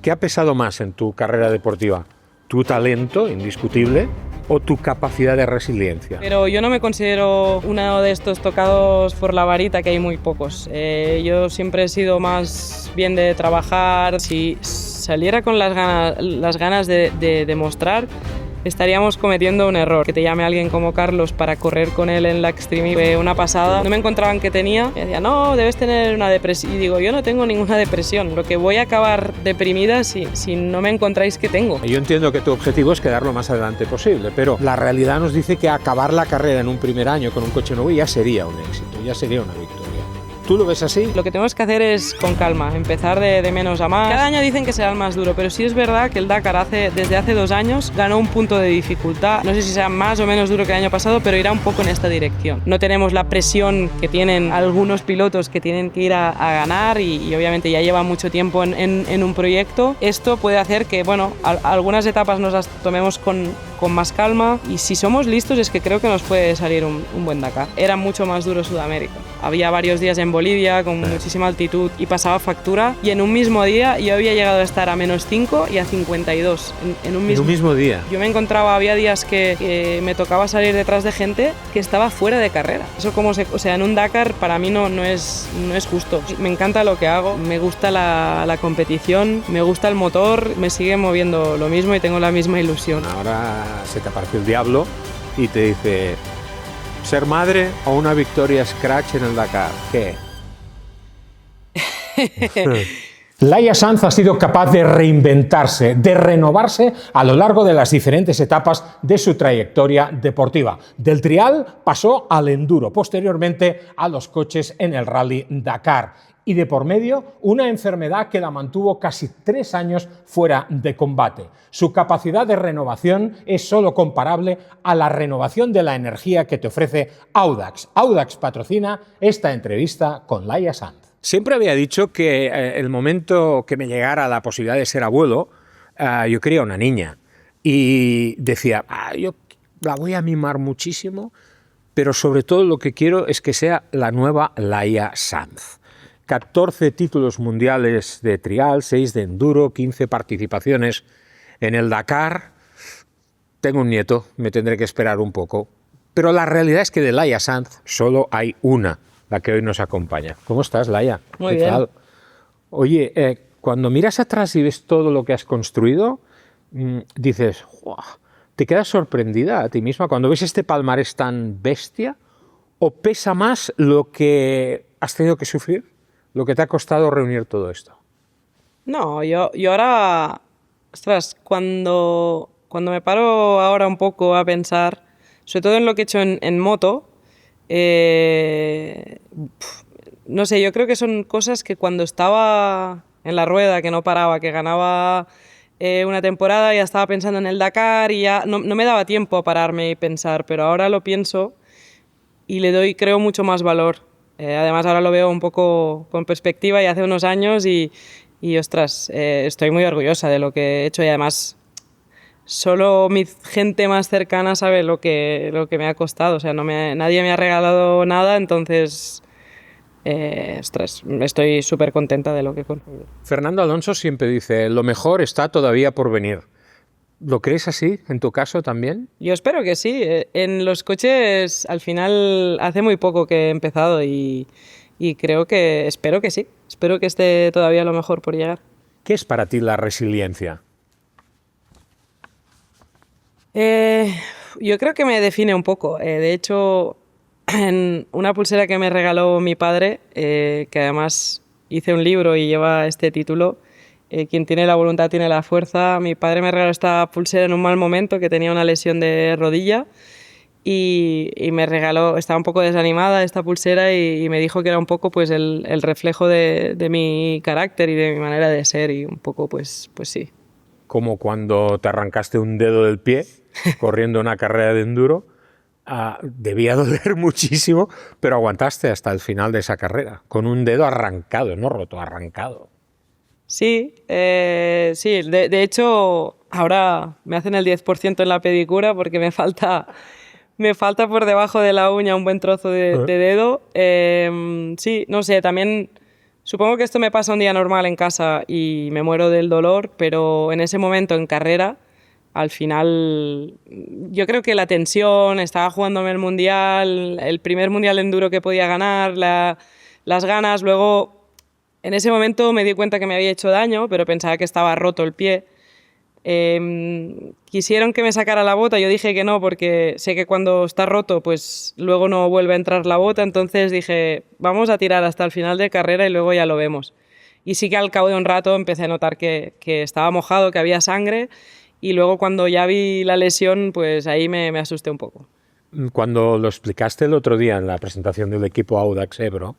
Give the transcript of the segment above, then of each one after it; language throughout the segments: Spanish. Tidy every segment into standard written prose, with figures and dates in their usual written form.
¿qué ha pesado más en tu carrera deportiva? ¿Tu talento, indiscutible, o tu capacidad de resiliencia? Pero yo no me considero uno de estos tocados por la varita, que hay muy pocos. Yo siempre he sido más bien de trabajar. Si saliera con las ganas de demostrar, estaríamos cometiendo un error. Que te llame alguien como Carlos para correr con él en la Extreme fue una pasada. No me encontraban que tenía. Me decía, no, debes tener una depresión. Y digo, yo no tengo ninguna depresión. Lo que voy a acabar deprimida si no me encontráis que tengo. Yo entiendo que tu objetivo es quedar lo más adelante posible, pero la realidad nos dice que acabar la carrera en un primer año con un coche nuevo ya sería un éxito, ya sería una victoria. ¿Tú lo ves así? Lo que tenemos que hacer es con calma, empezar de menos a más. Cada año dicen que será el más duro, pero sí es verdad que el Dakar desde hace 2 años ganó un punto de dificultad. No sé si será más o menos duro que el año pasado, pero irá un poco en esta dirección. No tenemos la presión que tienen algunos pilotos que tienen que ir a ganar y obviamente ya llevan mucho tiempo en un proyecto. Esto puede hacer que, bueno, algunas etapas nos las tomemos con más calma y si somos listos es que creo que nos puede salir un buen Dakar. Era mucho más duro Sudamérica. Había varios días en Bolivia con muchísima altitud y pasaba factura y en un mismo día yo había llegado a estar a -5 y a 52 en un mismo día. Yo me encontraba, había días que me tocaba salir detrás de gente que estaba fuera de carrera. Eso o sea, en un Dakar para mí no es justo. Me encanta lo que hago, me gusta la competición, me gusta el motor, me sigue moviendo lo mismo y tengo la misma ilusión. Ahora se te aparece el diablo y te dice, ¿ser madre o una victoria scratch en el Dakar? ¿Qué? Laia Sanz ha sido capaz de reinventarse, de renovarse a lo largo de las diferentes etapas de su trayectoria deportiva. Del trial pasó al enduro, posteriormente a los coches en el Rally Dakar. Y de por medio, una enfermedad que la mantuvo casi 3 años fuera de combate. Su capacidad de renovación es solo comparable a la renovación de la energía que te ofrece Audax. Audax patrocina esta entrevista con Laia Sanz. Siempre había dicho que el momento que me llegara la posibilidad de ser abuelo, yo quería una niña. Y decía, yo la voy a mimar muchísimo, pero sobre todo lo que quiero es que sea la nueva Laia Sanz. 14 títulos mundiales de trial, 6 de enduro, 15 participaciones en el Dakar. Tengo un nieto, me tendré que esperar un poco. Pero la realidad es que de Laia Sanz solo hay una, la que hoy nos acompaña. ¿Cómo estás, Laia? Muy bien. Tal? Oye, cuando miras atrás y ves todo lo que has construido, dices, ¡guau! ¿Te quedas sorprendida a ti misma cuando ves este palmarés tan bestia? ¿O pesa más lo que has tenido que sufrir? ¿Lo que te ha costado reunir todo esto? No, yo ahora, ostras, cuando me paro ahora un poco a pensar, sobre todo en lo que he hecho en moto, no sé, yo creo que son cosas que cuando estaba en la rueda, que no paraba, que ganaba una temporada, ya estaba pensando en el Dakar y ya no me daba tiempo a pararme y pensar, pero ahora lo pienso y le doy, creo, mucho más valor. Además ahora lo veo un poco con perspectiva y hace unos años y ostras, estoy muy orgullosa de lo que he hecho y además solo mi gente más cercana sabe lo que me ha costado, o sea, nadie me ha regalado nada, entonces ostras, estoy súper contenta de lo que he conseguido. Fernando Alonso siempre dice, lo mejor está todavía por venir. ¿Lo crees así en tu caso también? Yo espero que sí. En los coches al final hace muy poco que he empezado y espero que sí. Espero que esté todavía lo mejor por llegar. ¿Qué es para ti la resiliencia? Yo creo que me define un poco. De hecho, en una pulsera que me regaló mi padre, que además hice un libro y lleva este título, quien tiene la voluntad tiene la fuerza. Mi padre me regaló esta pulsera en un mal momento, que tenía una lesión de rodilla y me regaló, estaba un poco desanimada esta pulsera y me dijo que era un poco pues el reflejo de mi carácter y de mi manera de ser y un poco pues sí. Como cuando te arrancaste un dedo del pie corriendo una carrera de enduro, debía doler muchísimo, pero aguantaste hasta el final de esa carrera, con un dedo arrancado, no roto, arrancado. Sí, de hecho ahora me hacen el 10% en la pedicura porque me falta por debajo de la uña un buen trozo de dedo. Sí, no sé, también Supongo que esto me pasa un día normal en casa y me muero del dolor, pero en ese momento en carrera, al final, yo creo que la tensión, estaba jugándome el mundial, el primer mundial de enduro que podía ganar, las ganas, luego en ese momento me di cuenta que me había hecho daño, pero pensaba que estaba roto el pie. Quisieron que me sacara la bota, yo dije que no porque sé que cuando está roto pues luego no vuelve a entrar la bota, entonces dije vamos a tirar hasta el final de carrera y luego ya lo vemos. Y sí que al cabo de un rato empecé a notar que estaba mojado, que había sangre, y luego cuando ya vi la lesión pues ahí me asusté un poco. Cuando lo explicaste el otro día en la presentación del equipo Audax Ebro,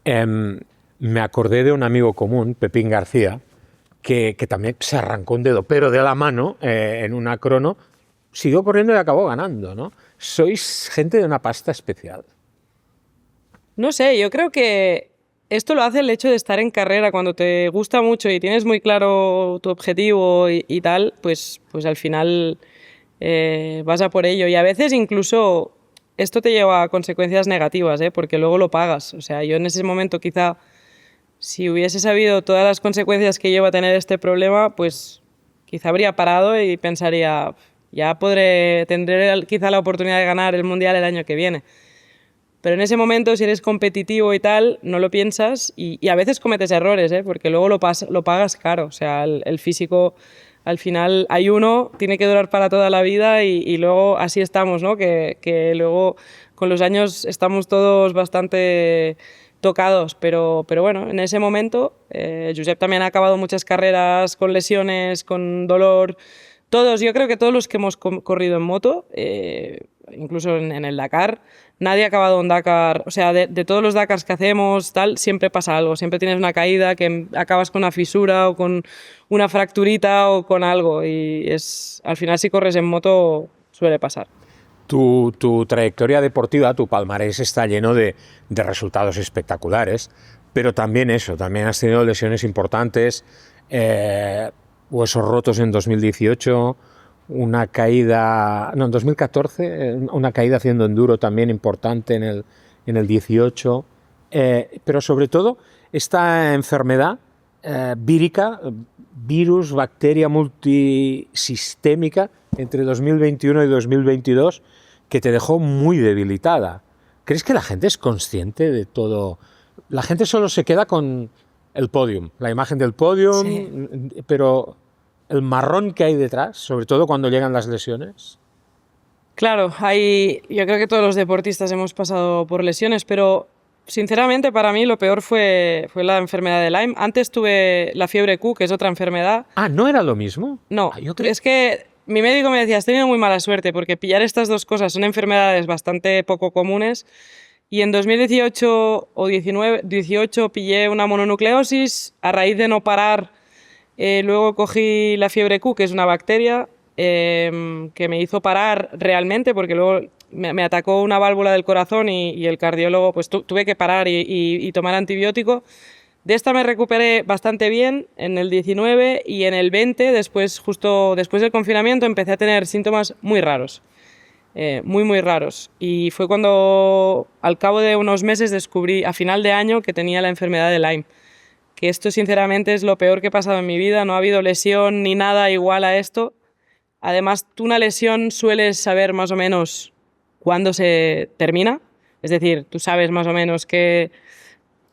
me acordé de un amigo común, Pepín García, que también se arrancó un dedo, pero de la mano, en una crono, siguió corriendo y acabó ganando, ¿no? Sois gente de una pasta especial. No sé, yo creo que esto lo hace el hecho de estar en carrera. Cuando te gusta mucho y tienes muy claro tu objetivo y tal, pues al final vas a por ello. Y a veces incluso esto te lleva a consecuencias negativas, porque luego lo pagas. O sea, yo en ese momento quizá, si hubiese sabido todas las consecuencias que lleva a tener este problema, pues quizá habría parado y pensaría, ya tendré quizá la oportunidad de ganar el Mundial el año que viene. Pero en ese momento, si eres competitivo y tal, no lo piensas y a veces cometes errores, porque luego lo pagas caro. O sea, el físico, al final, hay uno, tiene que durar para toda la vida y luego así estamos, ¿no? Que luego con los años estamos todos bastante tocados, pero bueno, en ese momento Josep también ha acabado muchas carreras con lesiones, con dolor. Todos, yo creo que todos los que hemos corrido en moto, incluso en el Dakar, nadie ha acabado un Dakar, o sea, de todos los Dakars que hacemos, tal, siempre pasa algo, siempre tienes una caída, que acabas con una fisura o con una fracturita o con algo, y al final si corres en moto suele pasar. Tu trayectoria deportiva, tu palmarés está lleno de resultados espectaculares, pero también también has tenido lesiones importantes, huesos rotos en 2018, una caída, no, en 2014, una caída haciendo enduro también importante en el 18, pero sobre todo esta enfermedad vírica, virus, bacteria multisistémica entre 2021 y 2022 que te dejó muy debilitada. ¿Crees que la gente es consciente de todo? La gente solo se queda con el podium, la imagen del podium, sí, pero el marrón que hay detrás, sobre todo cuando llegan las lesiones. Claro, yo creo que todos los deportistas hemos pasado por lesiones, pero sinceramente para mí lo peor fue la enfermedad de Lyme. Antes tuve la fiebre Q, que es otra enfermedad. Ah, ¿no era lo mismo? No, es que mi médico me decía, has tenido muy mala suerte porque pillar estas dos cosas son enfermedades bastante poco comunes. Y en 2018 o 18 pillé una mononucleosis a raíz de no parar. Luego cogí la fiebre Q, que es una bacteria que me hizo parar realmente porque luego me atacó una válvula del corazón y el cardiólogo, pues tuve que parar y tomar antibiótico. De esta me recuperé bastante bien en el 19 y en el 20, justo después del confinamiento, empecé a tener síntomas muy raros. Muy raros. Y fue cuando, al cabo de unos meses, descubrí a final de año que tenía la enfermedad de Lyme. Que esto, sinceramente, es lo peor que he pasado en mi vida. No ha habido lesión ni nada igual a esto. Además, tú una lesión sueles saber más o menos cuándo se termina. Es decir, tú sabes más o menos que,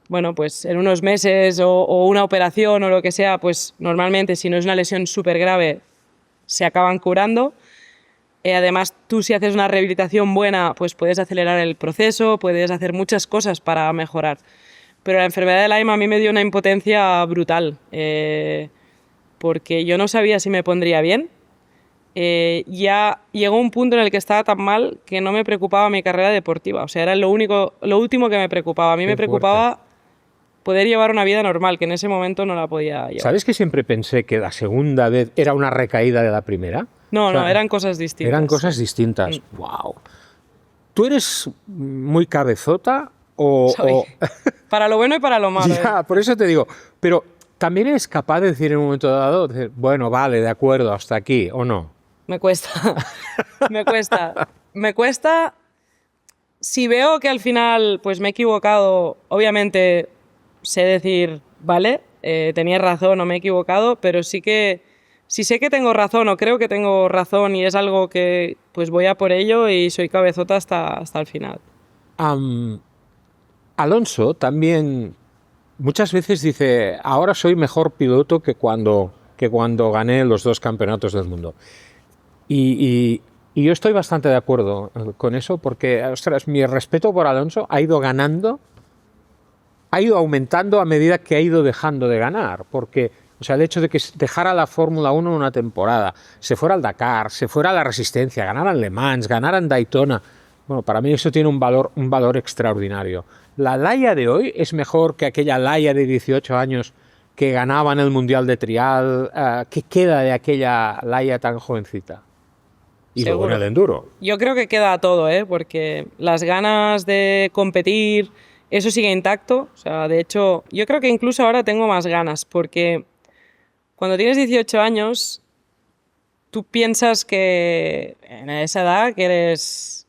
bueno, pues en unos meses o una operación o lo que sea, pues normalmente, si no es una lesión súper grave, se acaban curando. Además, tú si haces una rehabilitación buena, pues puedes acelerar el proceso, puedes hacer muchas cosas para mejorar. Pero la enfermedad de Lyme a mí me dio una impotencia brutal, porque yo no sabía si me pondría bien. Ya llegó un punto en el que estaba tan mal que no me preocupaba mi carrera deportiva. O sea, era lo último que me preocupaba. A mí me preocupaba poder llevar una vida normal, que en ese momento no la podía llevar. ¿Sabes que siempre pensé que la segunda vez era una recaída de la primera? No, no, eran cosas distintas. Eran cosas distintas. ¡Wow! ¿Tú eres muy cabezota o...? Para lo bueno y para lo malo. Ya, por eso te digo. Pero ¿también eres capaz de decir en un momento dado, bueno, vale, de acuerdo, hasta aquí, o no? Me cuesta. Me cuesta. Si veo que al final pues me he equivocado, obviamente sé decir, vale, tenías razón o me he equivocado, pero sí que si sé que tengo razón o creo que tengo razón y es algo que pues voy a por ello y soy cabezota hasta el final. Alonso también muchas veces dice, ahora soy mejor piloto que cuando gané los 2 campeonatos del mundo. Y yo estoy bastante de acuerdo con eso porque, ostras, mi respeto por Alonso ha ido ganando, ha ido aumentando a medida que ha ido dejando de ganar, porque o sea, el hecho de que dejara la Fórmula 1 una temporada, se fuera al Dakar, se fuera a la Resistencia, ganara en Le Mans, ganara en Daytona, bueno, para mí eso tiene un valor extraordinario. ¿La Laia de hoy es mejor que aquella Laia de 18 años que ganaba en el Mundial de Trial? ¿Qué queda de aquella Laia tan jovencita? Y luego en el enduro. Yo creo que queda todo, porque las ganas de competir, eso sigue intacto. O sea, de hecho, yo creo que incluso ahora tengo más ganas, porque cuando tienes 18 años, tú piensas que en esa edad que eres...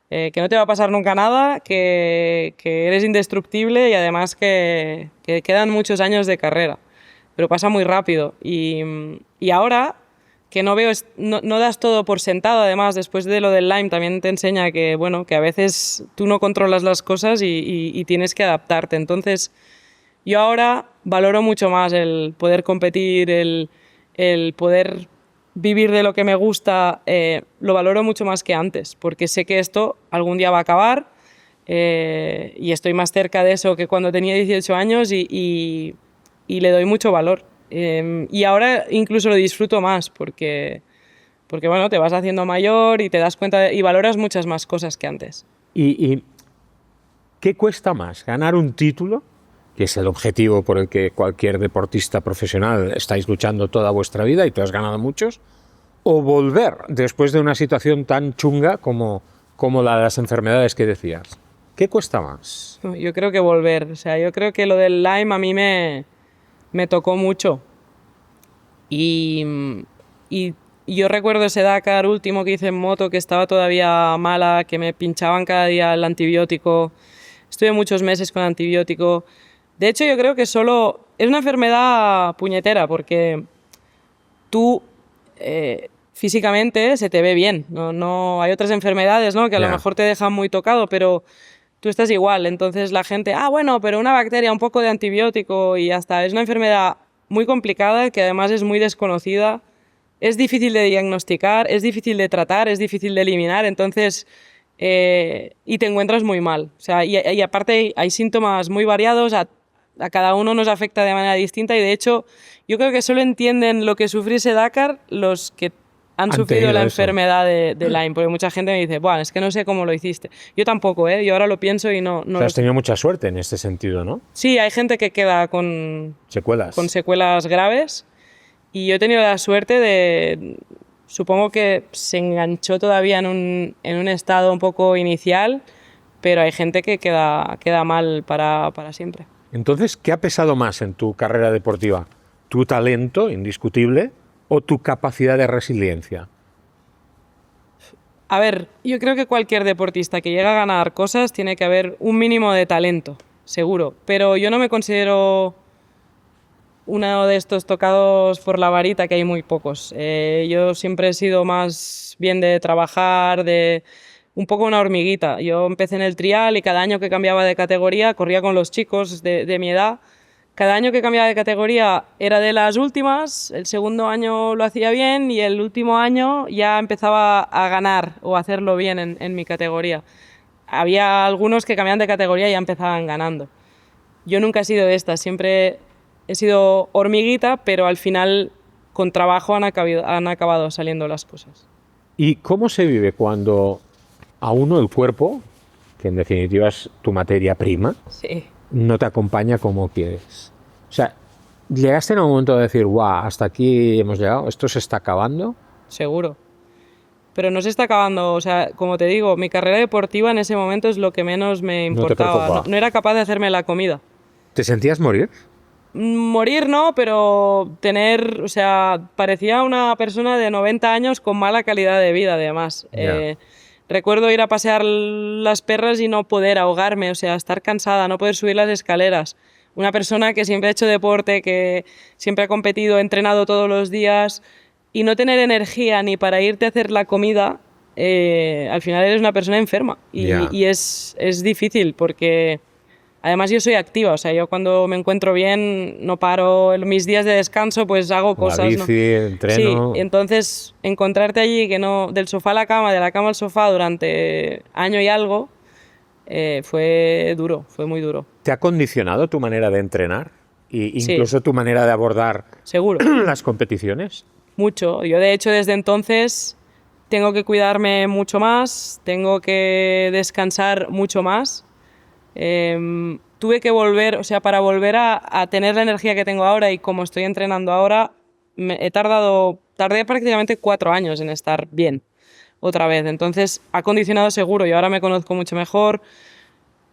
que no te va a pasar nunca nada, que eres indestructible y además que quedan muchos años de carrera. Pero pasa muy rápido. Y ahora que no das todo por sentado, además, después de lo del Lyme también te enseña que, bueno, que a veces tú no controlas las cosas y tienes que adaptarte. Entonces, yo ahora valoro mucho más el poder competir, el poder vivir de lo que me gusta, lo valoro mucho más que antes, porque sé que esto algún día va a acabar y estoy más cerca de eso que cuando tenía 18 años y le doy mucho valor. Y ahora incluso lo disfruto más porque bueno, te vas haciendo mayor y te das cuenta y valoras muchas más cosas que antes. ¿Y qué cuesta más? ¿Ganar un título, que es el objetivo por el que cualquier deportista profesional estáis luchando toda vuestra vida y tú has ganado muchos, o volver después de una situación tan chunga como la de las enfermedades que decías? ¿Qué cuesta más? Yo creo que volver. O sea, yo creo que lo del Lyme a mí me tocó mucho. Y yo recuerdo ese Dakar último que hice en moto, que estaba todavía mala, que me pinchaban cada día el antibiótico. Estuve muchos meses con antibiótico. De hecho, yo creo que solo... Es una enfermedad puñetera, porque tú físicamente se te ve bien. No, hay otras enfermedades, ¿no?, que a lo mejor te dejan muy tocado, pero tú estás igual. Entonces la gente, bueno, pero una bacteria, un poco de antibiótico y ya está. Es una enfermedad muy complicada, que además es muy desconocida. Es difícil de diagnosticar, es difícil de tratar, es difícil de eliminar, entonces... y te encuentras muy mal. O sea, y aparte hay síntomas muy variados, a cada uno nos afecta de manera distinta y de hecho yo creo que solo entienden lo que sufrí ese Dakar los que han sufrido la enfermedad de Lyme, porque mucha gente me dice, bueno, es que no sé cómo lo hiciste. Yo tampoco, yo ahora lo pienso y no... O sea, has tenido mucha suerte en este sentido, ¿no? Sí, hay gente que queda con secuelas graves y yo he tenido la suerte de... Supongo que se enganchó todavía en un estado un poco inicial, pero hay gente que queda mal para siempre. Entonces, ¿qué ha pesado más en tu carrera deportiva? ¿Tu talento, indiscutible, o tu capacidad de resiliencia? A ver, yo creo que cualquier deportista que llega a ganar cosas tiene que haber un mínimo de talento, seguro. Pero yo no me considero uno de estos tocados por la varita, que hay muy pocos. Yo siempre he sido más bien de trabajar, de un poco una hormiguita. Yo empecé en el trial y cada año que cambiaba de categoría corría con los chicos de mi edad. Cada año que cambiaba de categoría era de las últimas, el segundo año lo hacía bien y el último año ya empezaba a ganar o a hacerlo bien en mi categoría. Había algunos que cambiaban de categoría y ya empezaban ganando. Yo nunca he sido de estas, siempre he sido hormiguita, pero al final con trabajo han acabado saliendo las cosas. ¿Y cómo se vive cuando a uno el cuerpo, que en definitiva es tu materia prima, sí, no te acompaña como quieres? O sea, ¿llegaste en un momento de decir, guau, hasta aquí hemos llegado, esto se está acabando? Seguro. Pero no se está acabando, o sea, como te digo, mi carrera deportiva en ese momento es lo que menos me importaba. No era capaz de hacerme la comida. ¿Te sentías morir? Morir no, pero tener, o sea, parecía una persona de 90 años con mala calidad de vida, además. Yeah. Recuerdo ir a pasear las perras y no poder ahogarme, o sea, estar cansada, no poder subir las escaleras. una persona que siempre ha hecho deporte, que siempre ha competido, ha entrenado todos los días y no tener energía ni para irte a hacer la comida, al final eres una persona enferma y es difícil porque además yo soy activa, o sea, yo cuando me encuentro bien no paro, en mis días de descanso pues hago cosas. La bici, ¿no? entreno. Sí, entonces encontrarte allí que no, del sofá a la cama, de la cama al sofá durante año y algo, fue duro, fue muy duro. ¿Te ha condicionado tu manera de entrenar? E incluso Sí. Tu manera de abordar Seguro. las competiciones. Mucho. Yo de hecho desde entonces tengo que cuidarme mucho más, tengo que descansar mucho más. Tuve que volver, o sea, para volver a tener la energía que tengo ahora y como estoy entrenando ahora, tardé prácticamente 4 años en estar bien otra vez. Entonces ha condicionado seguro y ahora me conozco mucho mejor.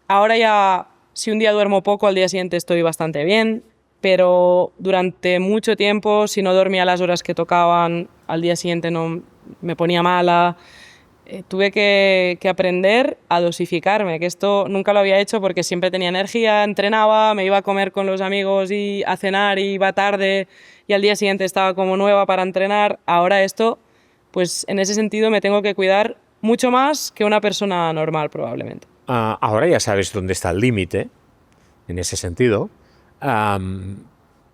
Ahora ya, si un día duermo poco, al día siguiente estoy bastante bien, pero durante mucho tiempo, si no dormía las horas que tocaban, al día siguiente no me ponía mala. Tuve que aprender a dosificarme, que esto nunca lo había hecho porque siempre tenía energía, entrenaba, me iba a comer con los amigos y a cenar y iba tarde y al día siguiente estaba como nueva para entrenar. Ahora esto, pues en ese sentido me tengo que cuidar mucho más que una persona normal probablemente. Ahora ya sabes dónde está el límite, en ese sentido.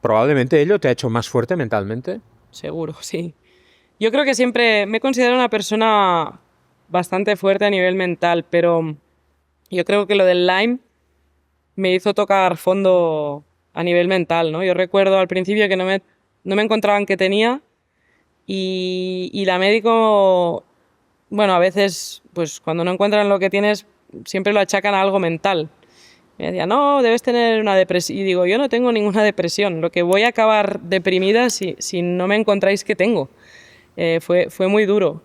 Probablemente ello te ha hecho más fuerte mentalmente. Seguro, sí. Yo creo que siempre me considero una persona bastante fuerte a nivel mental, pero yo creo que lo del Lyme me hizo tocar fondo a nivel mental, ¿no? Yo recuerdo al principio que no me encontraban qué tenía y la médico, bueno, a veces, pues cuando no encuentran lo que tienes, siempre lo achacan a algo mental. Me decía, no, debes tener una depresión. Y digo, yo no tengo ninguna depresión. Lo que voy a acabar deprimida si no me encontráis qué tengo. Fue muy duro.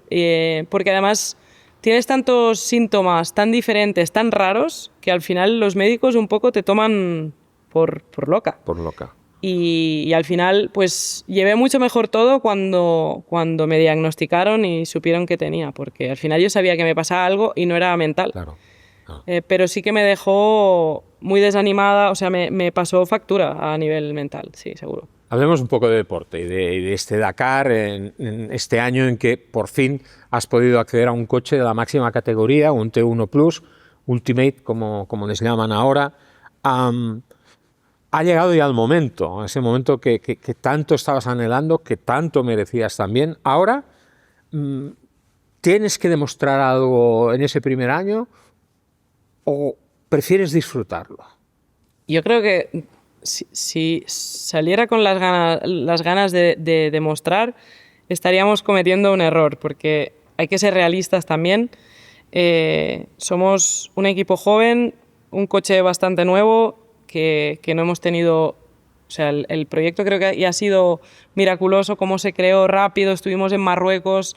Porque además tienes tantos síntomas tan diferentes, tan raros, que al final los médicos un poco te toman por loca. Por loca. Y al final, pues llevé mucho mejor todo cuando me diagnosticaron y supieron que tenía. Porque al final yo sabía que me pasaba algo y no era mental. Claro. Pero sí que me dejó muy desanimada, o sea, me pasó factura a nivel mental, sí, seguro. Hablemos un poco de deporte y de este Dakar, en este año en que por fin has podido acceder a un coche de la máxima categoría, un T1 Plus, Ultimate, como les llaman ahora. Ha llegado ya el momento, ese momento que tanto estabas anhelando, que tanto merecías también. Ahora, ¿tienes que demostrar algo en ese primer año o prefieres disfrutarlo? Yo creo que si saliera con las ganas de demostrar, estaríamos cometiendo un error, porque hay que ser realistas también. Somos un equipo joven, un coche bastante nuevo, que no hemos tenido... O sea, el proyecto creo que ya ha sido miraculoso, cómo se creó rápido, estuvimos en Marruecos,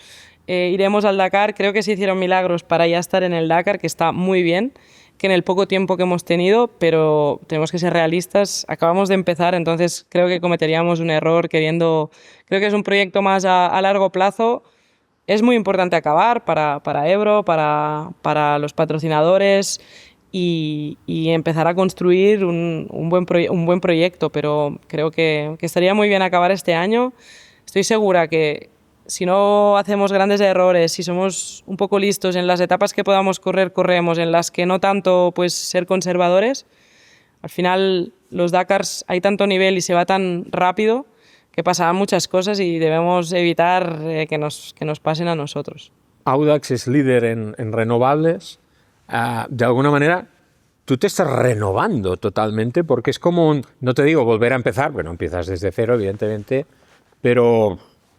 iremos al Dakar, creo que se hicieron milagros para ya estar en el Dakar, que está muy bien, que en el poco tiempo que hemos tenido, pero tenemos que ser realistas, acabamos de empezar, entonces creo que cometeríamos un error creo que es un proyecto más a largo plazo. Es muy importante acabar para Ebro, para los patrocinadores y empezar a construir un buen proyecto, pero creo que estaría muy bien acabar este año. Estoy segura que si no hacemos grandes errores, si somos un poco listos en las etapas que podamos correr, corremos, en las que no tanto, pues ser conservadores. Al final los Dakars hay tanto nivel y se va tan rápido que pasarán muchas cosas y debemos evitar que nos pasen a nosotros. Audax es líder en renovables. De alguna manera, tú te estás renovando totalmente porque es como no te digo volver a empezar, bueno, empiezas desde cero, evidentemente, pero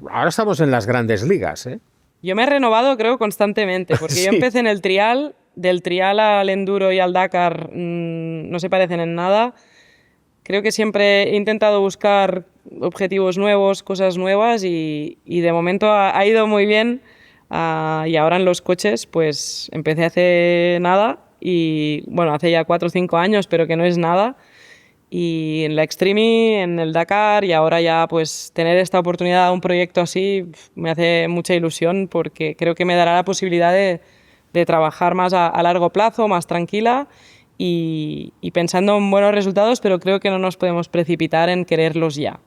ahora estamos en las grandes ligas, ¿eh? Yo me he renovado, creo, constantemente, porque Sí. yo empecé en el trial, del trial al enduro y al Dakar no se parecen en nada. Creo que siempre he intentado buscar objetivos nuevos, cosas nuevas y de momento ha ido muy bien. Y ahora en los coches, pues empecé hace nada y bueno, hace ya 4 o 5 años, pero que no es nada. Y en la Extreme, en el Dakar y ahora ya pues tener esta oportunidad, un proyecto así, me hace mucha ilusión porque creo que me dará la posibilidad de trabajar más a largo plazo, más tranquila y pensando en buenos resultados, pero creo que no nos podemos precipitar en quererlos ya.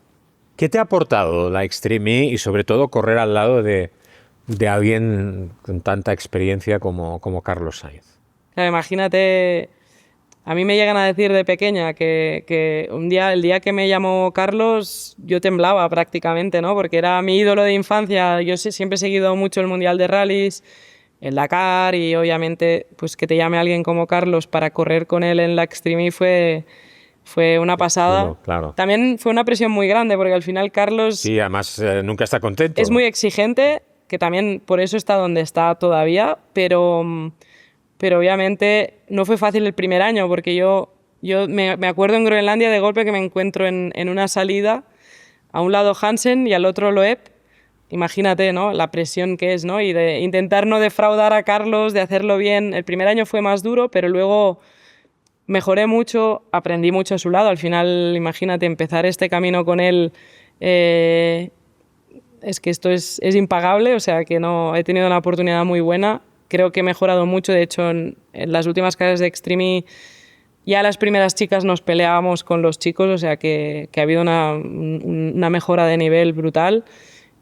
¿Qué te ha aportado la Extreme E y sobre todo correr al lado de alguien con tanta experiencia como Carlos Sainz? Claro, imagínate, a mí me llegan a decir de pequeña que el día que me llamó Carlos yo temblaba prácticamente, ¿no? Porque era mi ídolo de infancia. Yo siempre he seguido mucho el Mundial de Rallys, el Dakar, y obviamente pues que te llame alguien como Carlos para correr con él en la Extreme E fue una pasada. Claro, claro. También fue una presión muy grande porque al final Carlos... Sí, además nunca está contento. Es muy exigente, que también por eso está donde está todavía, pero obviamente no fue fácil el primer año porque yo me acuerdo en Groenlandia de golpe que me encuentro en una salida, a un lado Hansen y al otro Loeb. Imagínate, ¿no?, la presión que es, ¿no? Y de intentar no defraudar a Carlos, de hacerlo bien. El primer año fue más duro, pero luego mejoré mucho, aprendí mucho a su lado. Al final, imagínate, empezar este camino con él, es que esto es impagable, o sea que no, he tenido una oportunidad muy buena. Creo que he mejorado mucho, de hecho en las últimas carreras de Extreme E, ya las primeras chicas nos peleábamos con los chicos, o sea que ha habido una mejora de nivel brutal.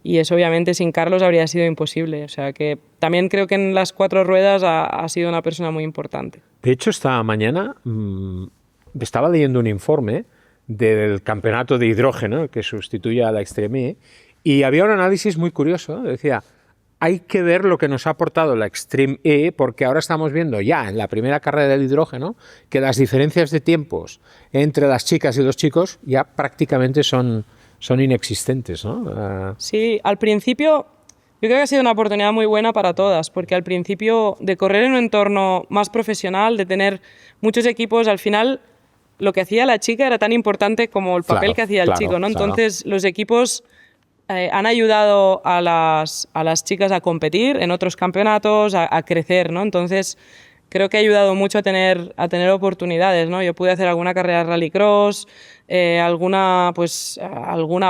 Y eso obviamente sin Carlos habría sido imposible. O sea que también creo que en las 4 ruedas ha sido una persona muy importante. De hecho, esta mañana estaba leyendo un informe del campeonato de hidrógeno que sustituye a la Extreme E y había un análisis muy curioso. Decía, hay que ver lo que nos ha aportado la Extreme E porque ahora estamos viendo ya en la primera carrera del hidrógeno que las diferencias de tiempos entre las chicas y los chicos ya prácticamente son inexistentes, ¿no? Sí, al principio yo creo que ha sido una oportunidad muy buena para todas, porque al principio de correr en un entorno más profesional, de tener muchos equipos, al final lo que hacía la chica era tan importante como el papel que hacía el chico, ¿no? Entonces los equipos han ayudado a las chicas a competir en otros campeonatos, a crecer, ¿no? Entonces creo que ha ayudado mucho a tener oportunidades, ¿no? Yo pude hacer alguna carrera de rallycross, alguna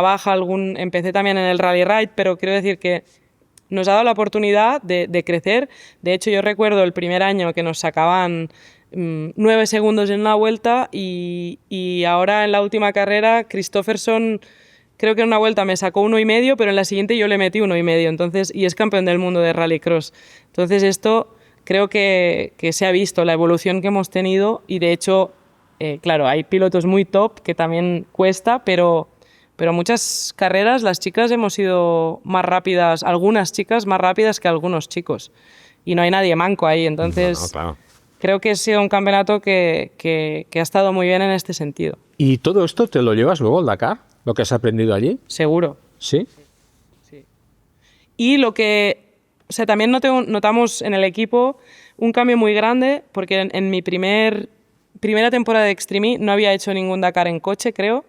baja, empecé también en el rally ride, pero quiero decir que nos ha dado la oportunidad de crecer. De hecho, yo recuerdo el primer año que nos sacaban 9 segundos en una vuelta y ahora en la última carrera Kristoffersson creo que en una vuelta me sacó 1,5, pero en la siguiente yo le metí 1,5, entonces, y es campeón del mundo de rallycross. Entonces esto creo que se ha visto, la evolución que hemos tenido, y de hecho, claro, hay pilotos muy top que también cuesta, pero muchas carreras las chicas hemos sido más rápidas, algunas chicas más rápidas que algunos chicos, y no hay nadie manco ahí, entonces No, claro. Creo que ha sido un campeonato que ha estado muy bien en este sentido. ¿Y todo esto te lo llevas luego al Dakar? ¿Lo que has aprendido allí? Seguro. ¿Sí? Sí. Y también notamos en el equipo un cambio muy grande, porque en mi primera temporada de Extreme E no había hecho ningún Dakar en coche, creo,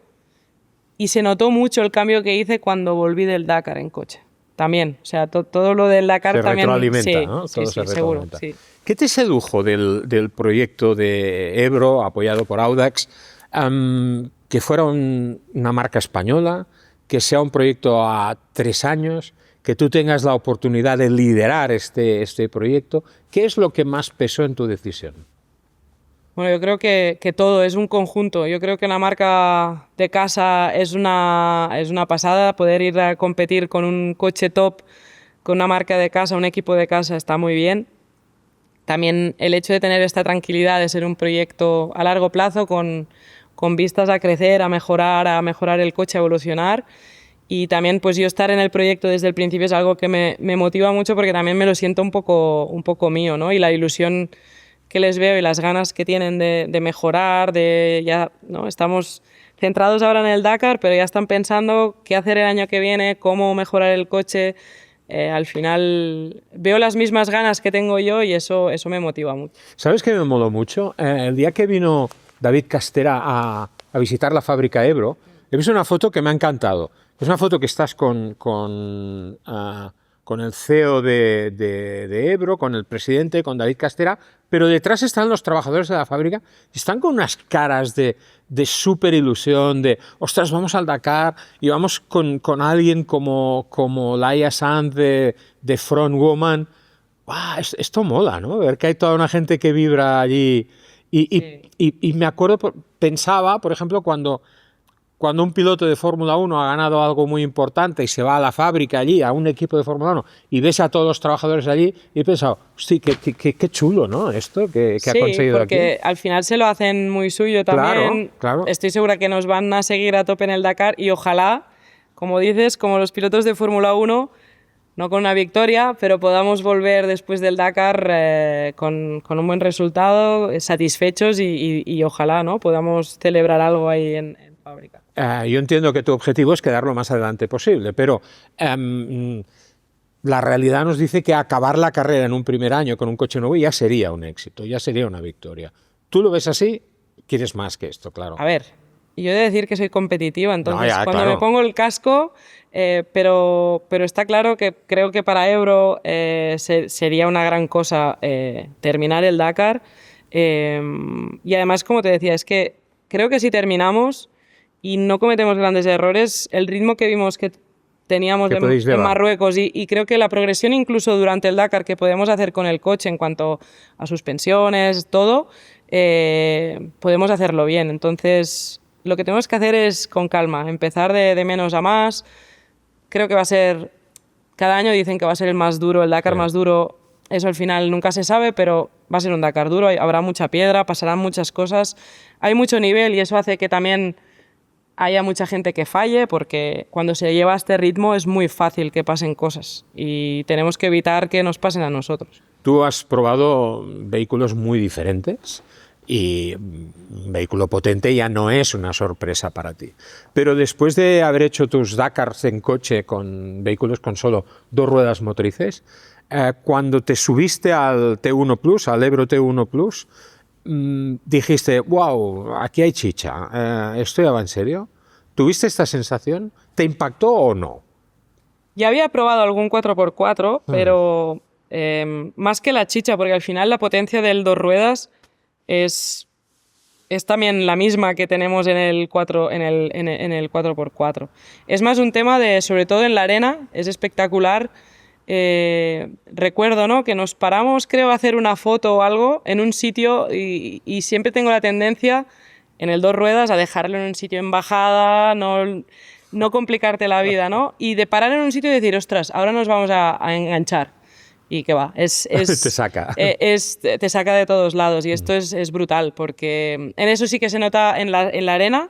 y se notó mucho el cambio que hice cuando volví del Dakar en coche. También, o sea, todo lo del Dakar se también... Retroalimenta, sí, ¿no? sí, Todo se seguro, retroalimenta. sí. ¿Qué te sedujo del proyecto de Ebro, apoyado por Audax, que fuera una marca española, que sea un proyecto a 3 años, que tú tengas la oportunidad de liderar este proyecto? ¿Qué es lo que más pesó en tu decisión? Bueno, yo creo que todo es un conjunto. Yo creo que la marca de casa es una pasada. Poder ir a competir con un coche top, con una marca de casa, un equipo de casa, está muy bien. También el hecho de tener esta tranquilidad de ser un proyecto a largo plazo con vistas a crecer, a mejorar el coche, a evolucionar. Y también pues yo estar en el proyecto desde el principio es algo que me motiva mucho porque también me lo siento un poco mío, ¿no? Y la ilusión que les veo y las ganas que tienen de mejorar, ¿no? Estamos centrados ahora en el Dakar, pero ya están pensando qué hacer el año que viene, cómo mejorar el coche. Al final veo las mismas ganas que tengo yo y eso me motiva mucho. ¿Sabes qué me moló mucho? El día que vino David Castera a visitar la fábrica Ebro, he visto una foto que me ha encantado. Es una foto que estás con el CEO de Ebro, con el presidente, con David Castera, pero detrás están los trabajadores de la fábrica y están con unas caras de súper ilusión, de ostras, vamos al Dakar y vamos con alguien como Laia Sanz de Front Woman. ¡Wow! Esto mola, ¿no? Ver que hay toda una gente que vibra allí Y me acuerdo, pensaba, por ejemplo, cuando un piloto de Fórmula 1 ha ganado algo muy importante y se va a la fábrica allí, a un equipo de Fórmula 1, y ves a todos los trabajadores allí, y he pensado, sí, qué chulo, ¿no? Esto que ha conseguido aquí. Porque al final se lo hacen muy suyo también. Claro. Estoy segura que nos van a seguir a tope en el Dakar y ojalá, como dices, como los pilotos de Fórmula 1, no con una victoria, pero podamos volver después del Dakar con un buen resultado, satisfechos y ojalá, ¿no?, podamos celebrar algo ahí en fábrica. Yo entiendo que tu objetivo es quedar lo más adelante posible, pero la realidad nos dice que acabar la carrera en un primer año con un coche nuevo ya sería un éxito, ya sería una victoria. ¿Tú lo ves así? Quieres más que esto, claro. A ver, yo he de decir que soy competitiva, entonces cuando claro, me pongo el casco, pero está claro que creo que para Ebro sería una gran cosa terminar el Dakar. Y además, como te decía, es que creo que si terminamos y no cometemos grandes errores, el ritmo que vimos que teníamos en Marruecos y creo que la progresión incluso durante el Dakar que podemos hacer con el coche en cuanto a suspensiones, todo, podemos hacerlo bien. Entonces, lo que tenemos que hacer es con calma, empezar de menos a más. Creo que va a ser, cada año dicen que va a ser el más duro, el Dakar más duro. Eso al final nunca se sabe, pero va a ser un Dakar duro, habrá mucha piedra, pasarán muchas cosas. Hay mucho nivel y eso hace que también haya mucha gente que falle, porque cuando se lleva este ritmo es muy fácil que pasen cosas y tenemos que evitar que nos pasen a nosotros. Tú has probado vehículos muy diferentes y un vehículo potente ya no es una sorpresa para ti. Pero después de haber hecho tus Dakars en coche con vehículos con solo 2 ruedas motrices, cuando te subiste al T1 Plus, al Ebro T1 Plus, dijiste, wow, aquí hay chicha, ¿esto ya va en serio? ¿Tuviste esta sensación? ¿Te impactó o no? Ya había probado algún 4x4, pero más que la chicha, porque al final la potencia del 2 ruedas es también la misma que tenemos en el 4x4. Es más un tema de, sobre todo en la arena, es espectacular. Recuerdo, ¿no?, que nos paramos, creo, a hacer una foto o algo en un sitio y siempre tengo la tendencia en el 2 ruedas a dejarlo en un sitio en bajada, no complicarte la vida, ¿no? Y de parar en un sitio y decir, ostras, ahora nos vamos a enganchar. Y que va, te saca. Te saca de todos lados y esto es brutal, porque en eso sí que se nota en la arena,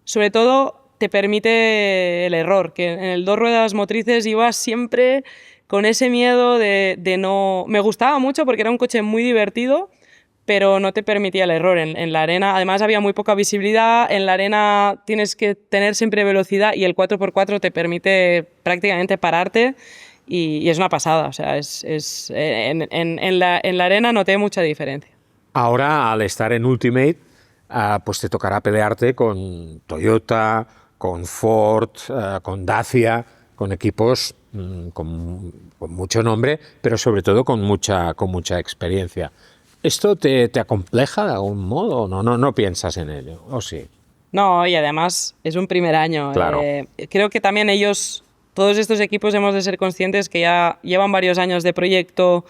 sobre todo te permite el error, que en el 2 ruedas motrices ibas siempre con ese miedo de no... Me gustaba mucho porque era un coche muy divertido, pero no te permitía el error en la arena. Además había muy poca visibilidad, en la arena tienes que tener siempre velocidad y el 4x4 te permite prácticamente pararte y es una pasada. O sea, en la arena noté mucha diferencia. Ahora, al estar en Ultimate, pues te tocará pelearte con Toyota, con Ford, con Dacia, con equipos con mucho nombre, pero sobre todo con mucha experiencia. ¿Esto te acompleja de algún modo o no piensas en ello? ¿O sí? No, y además es un primer año. Claro. Creo que también todos estos equipos hemos de ser conscientes que ya llevan varios años de proyecto,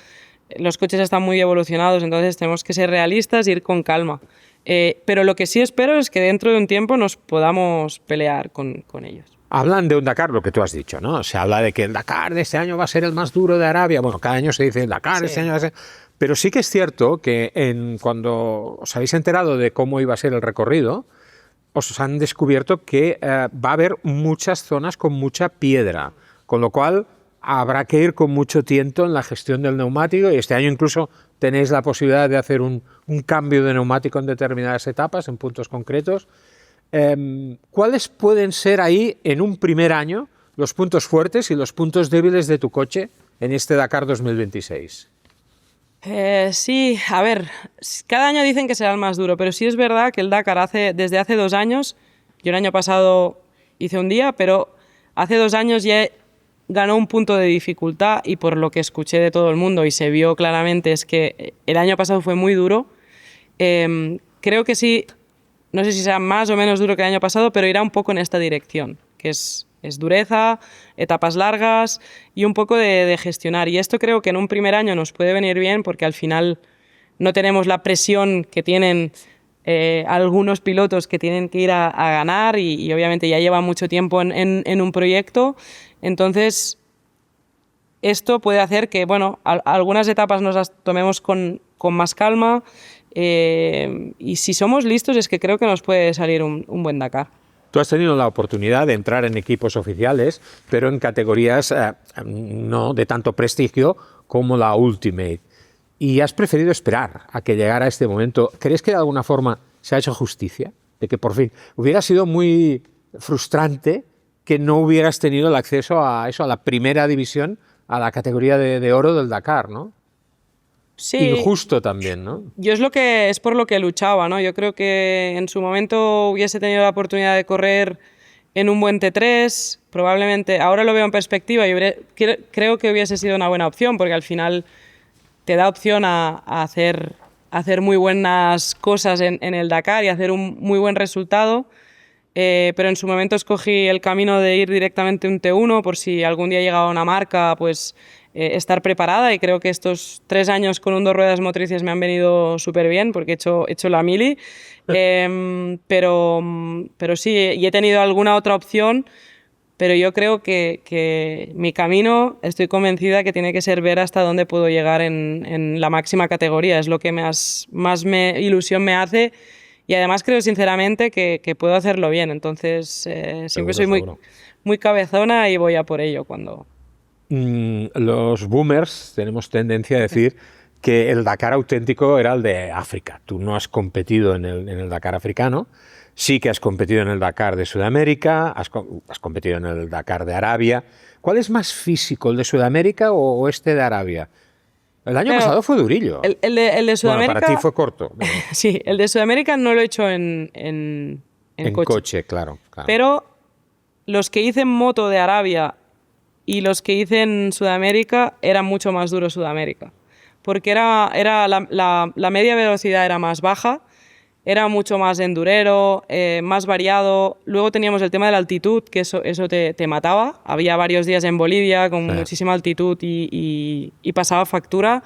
los coches están muy evolucionados, entonces tenemos que ser realistas e ir con calma. Pero lo que sí espero es que dentro de un tiempo nos podamos pelear con ellos. Hablan de un Dakar, lo que tú has dicho, ¿no? Se habla de que el Dakar de este año va a ser el más duro de Arabia. Bueno, cada año se dice el Dakar de este año va a ser... Pero sí que es cierto que cuando os habéis enterado de cómo iba a ser el recorrido, os han descubierto que va a haber muchas zonas con mucha piedra, con lo cual habrá que ir con mucho tiento en la gestión del neumático y este año incluso tenéis la posibilidad de hacer un cambio de neumático en determinadas etapas, en puntos concretos. ¿Cuáles pueden ser ahí, en un primer año, los puntos fuertes y los puntos débiles de tu coche en este Dakar 2026? Sí, a ver, cada año dicen que será el más duro, pero sí es verdad que el Dakar desde hace 2 años, yo el año pasado hice un día, pero hace 2 años ya ganó un punto de dificultad y por lo que escuché de todo el mundo y se vio claramente es que el año pasado fue muy duro. Creo que sí, no sé si será más o menos duro que el año pasado, pero irá un poco en esta dirección, que es dureza, etapas largas y un poco de gestionar. Y esto creo que en un primer año nos puede venir bien porque al final no tenemos la presión que tienen algunos pilotos que tienen que ir a ganar y obviamente ya llevan mucho tiempo en un proyecto. Entonces, esto puede hacer que, bueno, algunas etapas nos las tomemos con más calma y si somos listos es que creo que nos puede salir un buen Dakar. Tú has tenido la oportunidad de entrar en equipos oficiales, pero en categorías no de tanto prestigio como la Ultimate. Y has preferido esperar a que llegara este momento. ¿Crees que de alguna forma se ha hecho justicia? De que por fin hubiera sido muy frustrante que no hubieras tenido el acceso a eso, a la primera división, a la categoría de oro del Dakar, ¿no? Sí. Injusto también, ¿no? Yo es por lo que luchaba, ¿no? Yo creo que en su momento hubiese tenido la oportunidad de correr en un buen T3, probablemente, ahora lo veo en perspectiva y creo que hubiese sido una buena opción, porque al final te da opción a hacer muy buenas cosas en el Dakar y hacer un muy buen resultado, pero en su momento escogí el camino de ir directamente a un T1 por si algún día llegaba una marca, pues estar preparada, y creo que estos 3 años con un 2 ruedas motrices me han venido súper bien porque he hecho la mili, pero sí, y he tenido alguna otra opción. Pero yo creo que mi camino, estoy convencida que tiene que ser ver hasta dónde puedo llegar en la máxima categoría. Es lo que más ilusión me hace, y además creo sinceramente que puedo hacerlo bien. Entonces siempre soy muy cabezona y voy a por ello cuando... Los boomers tenemos tendencia a decir que el Dakar auténtico era el de África. Tú no has competido en el Dakar africano. Sí que has competido en el Dakar de Sudamérica, has competido en el Dakar de Arabia. ¿Cuál es más físico, el de Sudamérica o este de Arabia? El año pasado fue durillo. El de Sudamérica... Bueno, para ti fue corto. Sí, el de Sudamérica no lo he hecho en coche. Claro. Pero los que hice en moto de Arabia y los que hice en Sudamérica eran mucho más duros Sudamérica. Porque la media velocidad era más baja, era mucho más endurero, más variado. Luego teníamos el tema de la altitud, que eso te mataba. Había varios días en Bolivia con muchísima altitud y pasaba factura.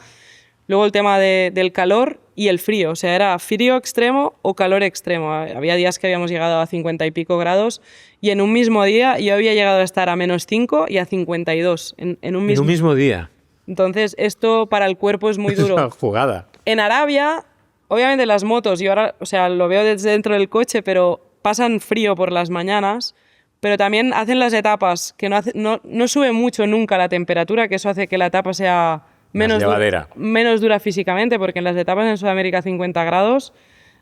Luego el tema del calor y el frío. O sea, era frío extremo o calor extremo. Había días que habíamos llegado a 50 y pico grados y en un mismo día yo había llegado a estar a -5 y a 52. En un mismo día. Entonces, esto para el cuerpo es muy duro. Es una jugada. En Arabia... Obviamente las motos, yo ahora, o sea, lo veo desde dentro del coche, pero pasan frío por las mañanas, pero también hacen las etapas que no sube mucho nunca la temperatura, que eso hace que la etapa sea menos dura físicamente, porque en las etapas en Sudamérica 50 grados,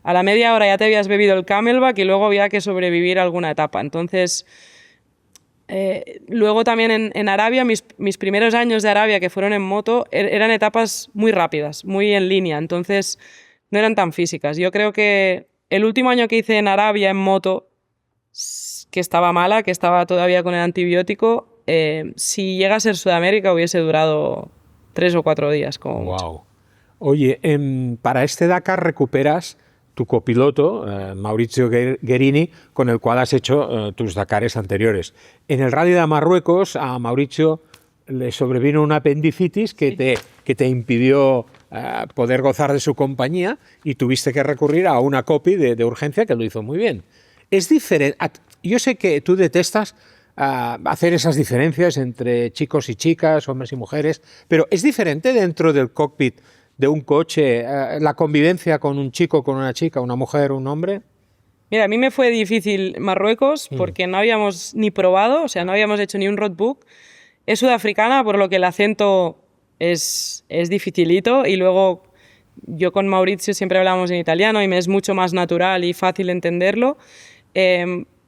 a la media hora ya te habías bebido el Camelback y luego había que sobrevivir alguna etapa. Entonces, luego también en Arabia, mis primeros años de Arabia que fueron en moto, eran etapas muy rápidas, muy en línea, entonces... no eran tan físicas. Yo creo que el último año que hice en Arabia en moto, que estaba mala, que estaba todavía con el antibiótico, si llega a ser Sudamérica hubiese durado 3 o 4 días como mucho. Oye, para este Dakar recuperas tu copiloto, Mauricio Guerini, con el cual has hecho tus Dakares anteriores. En el Rally de Marruecos a Mauricio le sobrevino una apendicitis que te impidió poder gozar de su compañía y tuviste que recurrir a una copy de urgencia que lo hizo muy bien. Es diferente. Yo sé que tú detestas hacer esas diferencias entre chicos y chicas, hombres y mujeres, pero ¿es diferente dentro del cockpit de un coche la convivencia con un chico, con una chica, una mujer, un hombre? Mira, a mí me fue difícil Marruecos porque no habíamos ni probado, o sea, no habíamos hecho ni un roadbook. Es sudafricana, por lo que el acento es dificilito, y luego yo con Mauricio siempre hablamos en italiano y me es mucho más natural y fácil entenderlo,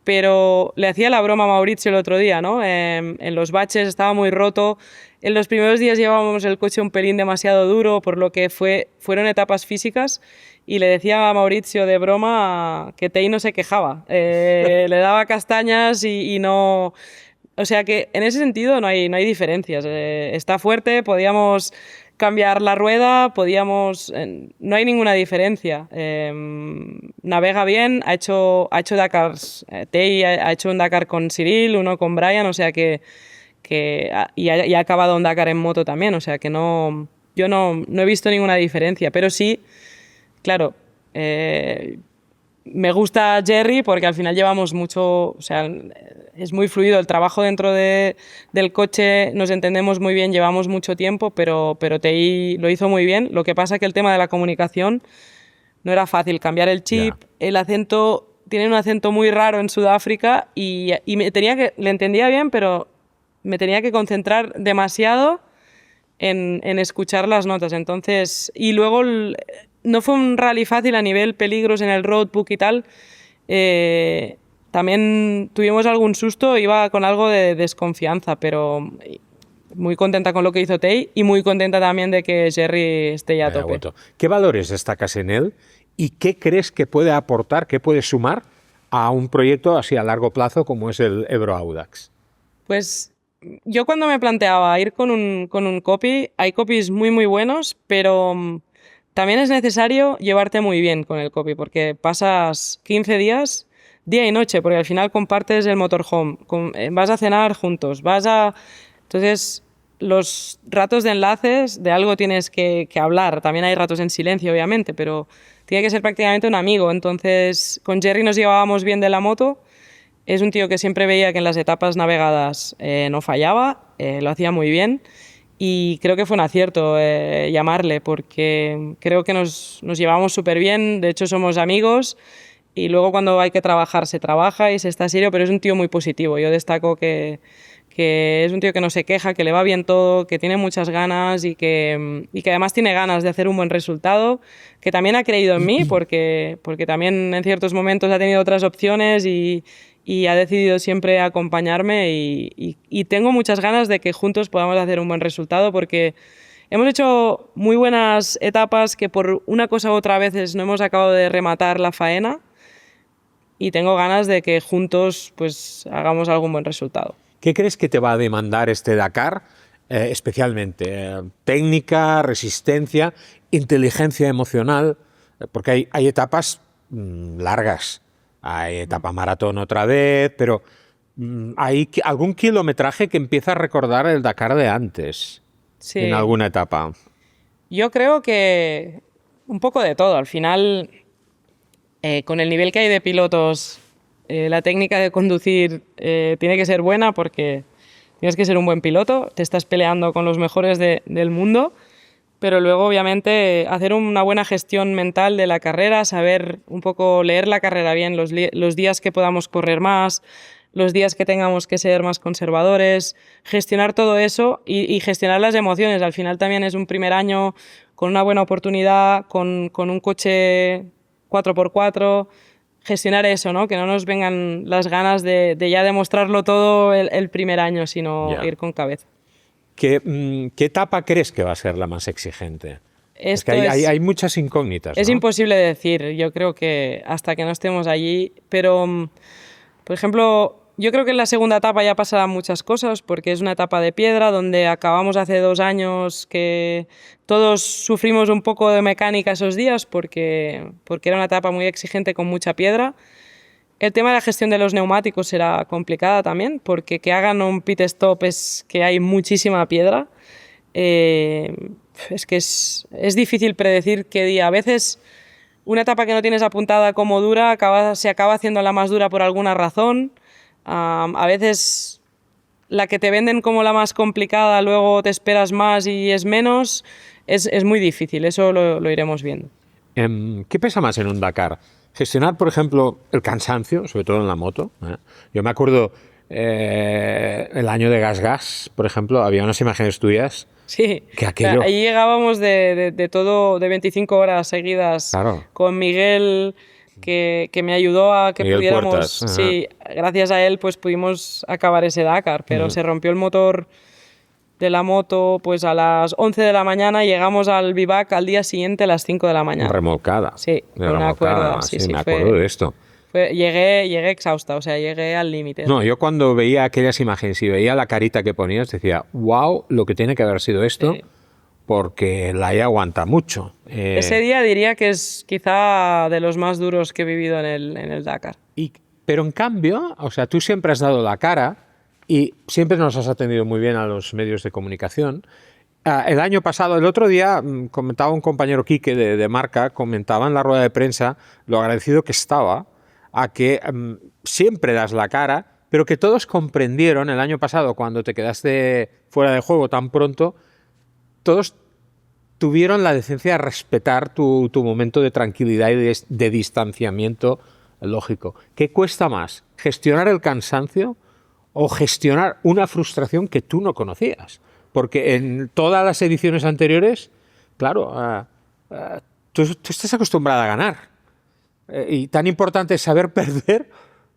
pero le hacía la broma a Mauricio el otro día, ¿no? En los baches estaba muy roto, en los primeros días llevábamos el coche un pelín demasiado duro, por lo que fueron etapas físicas, y le decía a Mauricio de broma que Tei no se quejaba, le daba castañas y no... O sea que en ese sentido no hay diferencias. Está fuerte, podíamos cambiar la rueda, no hay ninguna diferencia. Navega bien, ha hecho Dakars, Tei ha hecho un Dakar con Cyril, uno con Brian, o sea y ha acabado un Dakar en moto también, o sea que no yo no he visto ninguna diferencia, pero sí, claro, me gusta Jerry porque al final llevamos mucho, o sea, es muy fluido el trabajo dentro del coche, nos entendemos muy bien, llevamos mucho tiempo, pero TI lo hizo muy bien. Lo que pasa es que el tema de la comunicación no era fácil, cambiar el chip, el acento, tiene un acento muy raro en Sudáfrica y le entendía bien, pero me tenía que concentrar demasiado en escuchar las notas. Entonces, y luego no fue un rally fácil a nivel peligros en el roadbook y tal. También tuvimos algún susto, iba con algo de desconfianza, pero muy contenta con lo que hizo Tei y muy contenta también de que Jerry esté ya a tope. ¿Qué valores destacas en él y qué crees que puede aportar, qué puede sumar a un proyecto así a largo plazo como es el Ebro Audax? Pues yo cuando me planteaba ir con un copy, hay copies muy muy buenos, pero también es necesario llevarte muy bien con el copy porque pasas 15 días, día y noche, porque al final compartes el motorhome, vas a cenar juntos, Entonces, los ratos de enlaces, de algo tienes que hablar. También hay ratos en silencio, obviamente, pero tiene que ser prácticamente un amigo. Entonces, con Jerry nos llevábamos bien de la moto. Es un tío que siempre veía que en las etapas navegadas no fallaba, lo hacía muy bien. Y creo que fue un acierto llamarle, porque creo que nos llevamos súper bien. De hecho, somos amigos. Y luego cuando hay que trabajar, se trabaja y se está serio, pero es un tío muy positivo. Yo destaco que es un tío que no se queja, que le va bien todo, que tiene muchas ganas y que además tiene ganas de hacer un buen resultado, que también ha creído en mí porque también en ciertos momentos ha tenido otras opciones y ha decidido siempre acompañarme y tengo muchas ganas de que juntos podamos hacer un buen resultado porque hemos hecho muy buenas etapas que por una cosa u otra a veces no hemos acabado de rematar la faena y tengo ganas de que juntos pues hagamos algún buen resultado. ¿Qué crees que te va a demandar este Dakar especialmente? Técnica, resistencia, inteligencia emocional, porque hay etapas largas, hay etapa maratón otra vez, pero hay algún kilometraje que empieza a recordar el Dakar de antes, sí, en alguna etapa. Yo creo que un poco de todo, al final con el nivel que hay de pilotos, la técnica de conducir tiene que ser buena porque tienes que ser un buen piloto, te estás peleando con los mejores del mundo, pero luego obviamente hacer una buena gestión mental de la carrera, saber un poco leer la carrera bien, los días que podamos correr más, los días que tengamos que ser más conservadores, gestionar todo eso y gestionar las emociones. Al final también es un primer año con una buena oportunidad, con un coche 4x4, gestionar eso, ¿no? Que no nos vengan las ganas de ya demostrarlo todo el primer año, sino ir con cabeza. ¿Qué etapa crees que va a ser la más exigente? Es que hay muchas incógnitas, ¿no? Es imposible decir, yo creo que hasta que no estemos allí, pero, por ejemplo, yo creo que en la segunda etapa ya pasarán muchas cosas, porque es una etapa de piedra donde acabamos hace 2 años que todos sufrimos un poco de mecánica esos días, porque era una etapa muy exigente con mucha piedra. El tema de la gestión de los neumáticos será complicada también, porque que hagan un pit stop es que hay muchísima piedra. Es que es difícil predecir qué día. A veces una etapa que no tienes apuntada como dura se acaba haciendo la más dura por alguna razón. A veces la que te venden como la más complicada luego te esperas más y es menos. Es muy difícil, eso lo iremos viendo. ¿Qué pesa más en un Dakar? Gestionar, por ejemplo, el cansancio, sobre todo en la moto. Yo me acuerdo el año de Gas, por ejemplo, había unas imágenes tuyas. Sí, que aquello... ahí llegábamos de todo, de 25 horas seguidas, claro, con Miguel, que me ayudó a que Miguel pudiéramos... Puertas, sí, gracias a él pues pudimos acabar ese Dakar, pero se rompió el motor de la moto pues a las 11 de la mañana, llegamos al vivac al día siguiente a las 5 de la mañana. Remolcada. Sí, con una cuerda. Sí, me acuerdo de esto. Llegué exhausta, o sea, llegué al límite. No, yo cuando veía aquellas imágenes y veía la carita que ponías, decía, wow, lo que tiene que haber sido esto, porque la IA aguanta mucho. Ese día diría que es quizá de los más duros que he vivido en el Dakar. Pero en cambio, o sea, tú siempre has dado la cara y siempre nos has atendido muy bien a los medios de comunicación El año pasado, el otro día, comentaba un compañero Quique de Marca, comentaba en la rueda de prensa lo agradecido que estaba a que siempre das la cara, pero que todos comprendieron el año pasado, cuando te quedaste fuera de juego tan pronto, todos tuvieron la decencia de respetar tu momento de tranquilidad y de distanciamiento lógico. ¿Qué cuesta más? ¿Gestionar el cansancio o gestionar una frustración que tú no conocías? Porque en todas las ediciones anteriores, claro, tú estás acostumbrada a ganar. Y tan importante es saber perder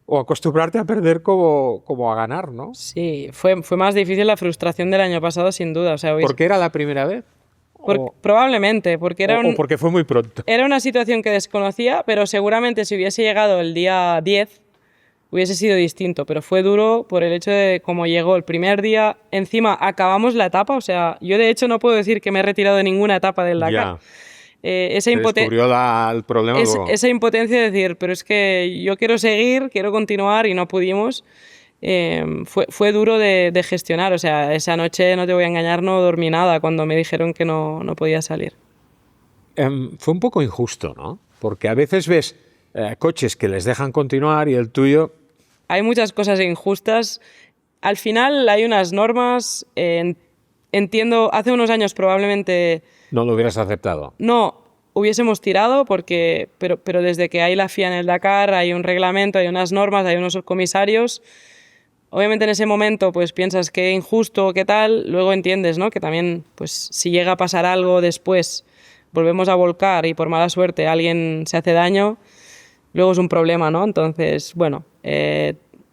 o acostumbrarte a perder como a ganar, ¿no? Sí, fue más difícil la frustración del año pasado, sin duda. O sea, ¿Por qué era la primera vez? Probablemente, porque o porque fue muy pronto. Era una situación que desconocía, pero seguramente si hubiese llegado el día 10 hubiese sido distinto, pero fue duro por el hecho de cómo llegó el primer día. Encima acabamos la etapa, o sea, yo de hecho no puedo decir que me he retirado de ninguna etapa del Dakar. Descubrió el problema luego. Esa impotencia de decir, pero es que yo quiero seguir, quiero continuar y no pudimos. Fue duro de gestionar, o sea, esa noche, no te voy a engañar, no dormí nada cuando me dijeron que no podía salir. Fue un poco injusto, ¿no? Porque a veces ves coches que les dejan continuar y el tuyo... Hay muchas cosas injustas. Al final hay unas normas, entiendo, hace unos años probablemente... No lo hubieras aceptado. No, hubiésemos tirado, pero desde que hay la FIA en el Dakar, hay un reglamento, hay unas normas, hay unos comisarios. Obviamente en ese momento pues piensas que injusto, qué tal, luego entiendes, ¿no? Que también pues si llega a pasar algo después, volvemos a volcar y por mala suerte alguien se hace daño, luego es un problema, ¿no? Entonces, bueno,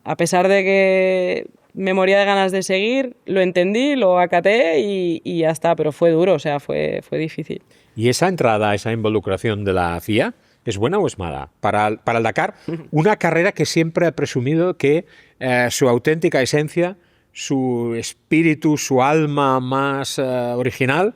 a pesar de que me moría de ganas de seguir, lo entendí, lo acaté y ya está, pero fue duro, o sea, fue difícil. ¿Y esa entrada, esa involucración de la FIA, es buena o es mala? Para el Dakar, una carrera que siempre ha presumido que su auténtica esencia, su espíritu, su alma más original,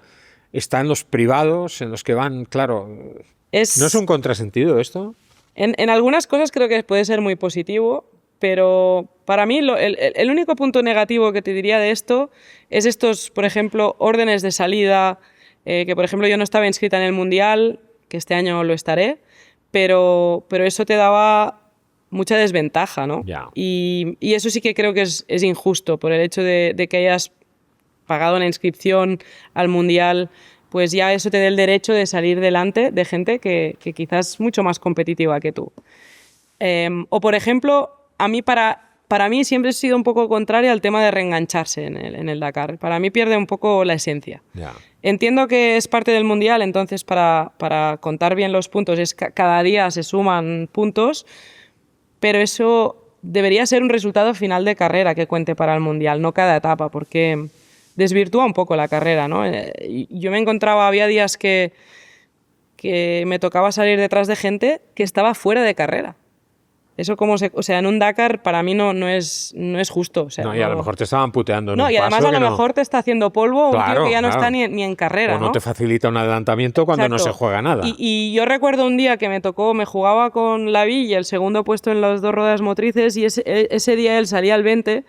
está en los privados, en los que van, claro... ¿No es un contrasentido esto? En algunas cosas creo que puede ser muy positivo, pero para mí el único punto negativo que te diría de esto es estos, por ejemplo, órdenes de salida, que por ejemplo yo no estaba inscrita en el Mundial, que este año lo estaré, pero eso te daba mucha desventaja, ¿no? Yeah. Y eso sí que creo que es injusto, por el hecho de que hayas pagado una inscripción al Mundial, pues ya eso te da el derecho de salir delante de gente que quizás es mucho más competitiva que tú. O por ejemplo, a mí para mí siempre he sido un poco contraria al tema de reengancharse en el Dakar. Para mí pierde un poco la esencia. Yeah. Entiendo que es parte del Mundial, entonces para contar bien los puntos, cada día se suman puntos, pero eso debería ser un resultado final de carrera que cuente para el Mundial, no cada etapa, porque desvirtúa un poco la carrera, ¿no? Yo me encontraba, había días que me tocaba salir detrás de gente que estaba fuera de carrera. Eso o sea, en un Dakar para mí no es justo. O sea, no, y a lo mejor te estaban puteando en no, un y además paso a lo mejor te está haciendo polvo un tío que ya no está ni en carrera, o no te facilita un adelantamiento cuando Exacto. no se juega nada. Y yo recuerdo un día que me jugaba con Lavi y el segundo puesto en las 2 ruedas motrices y ese día él salía al 20.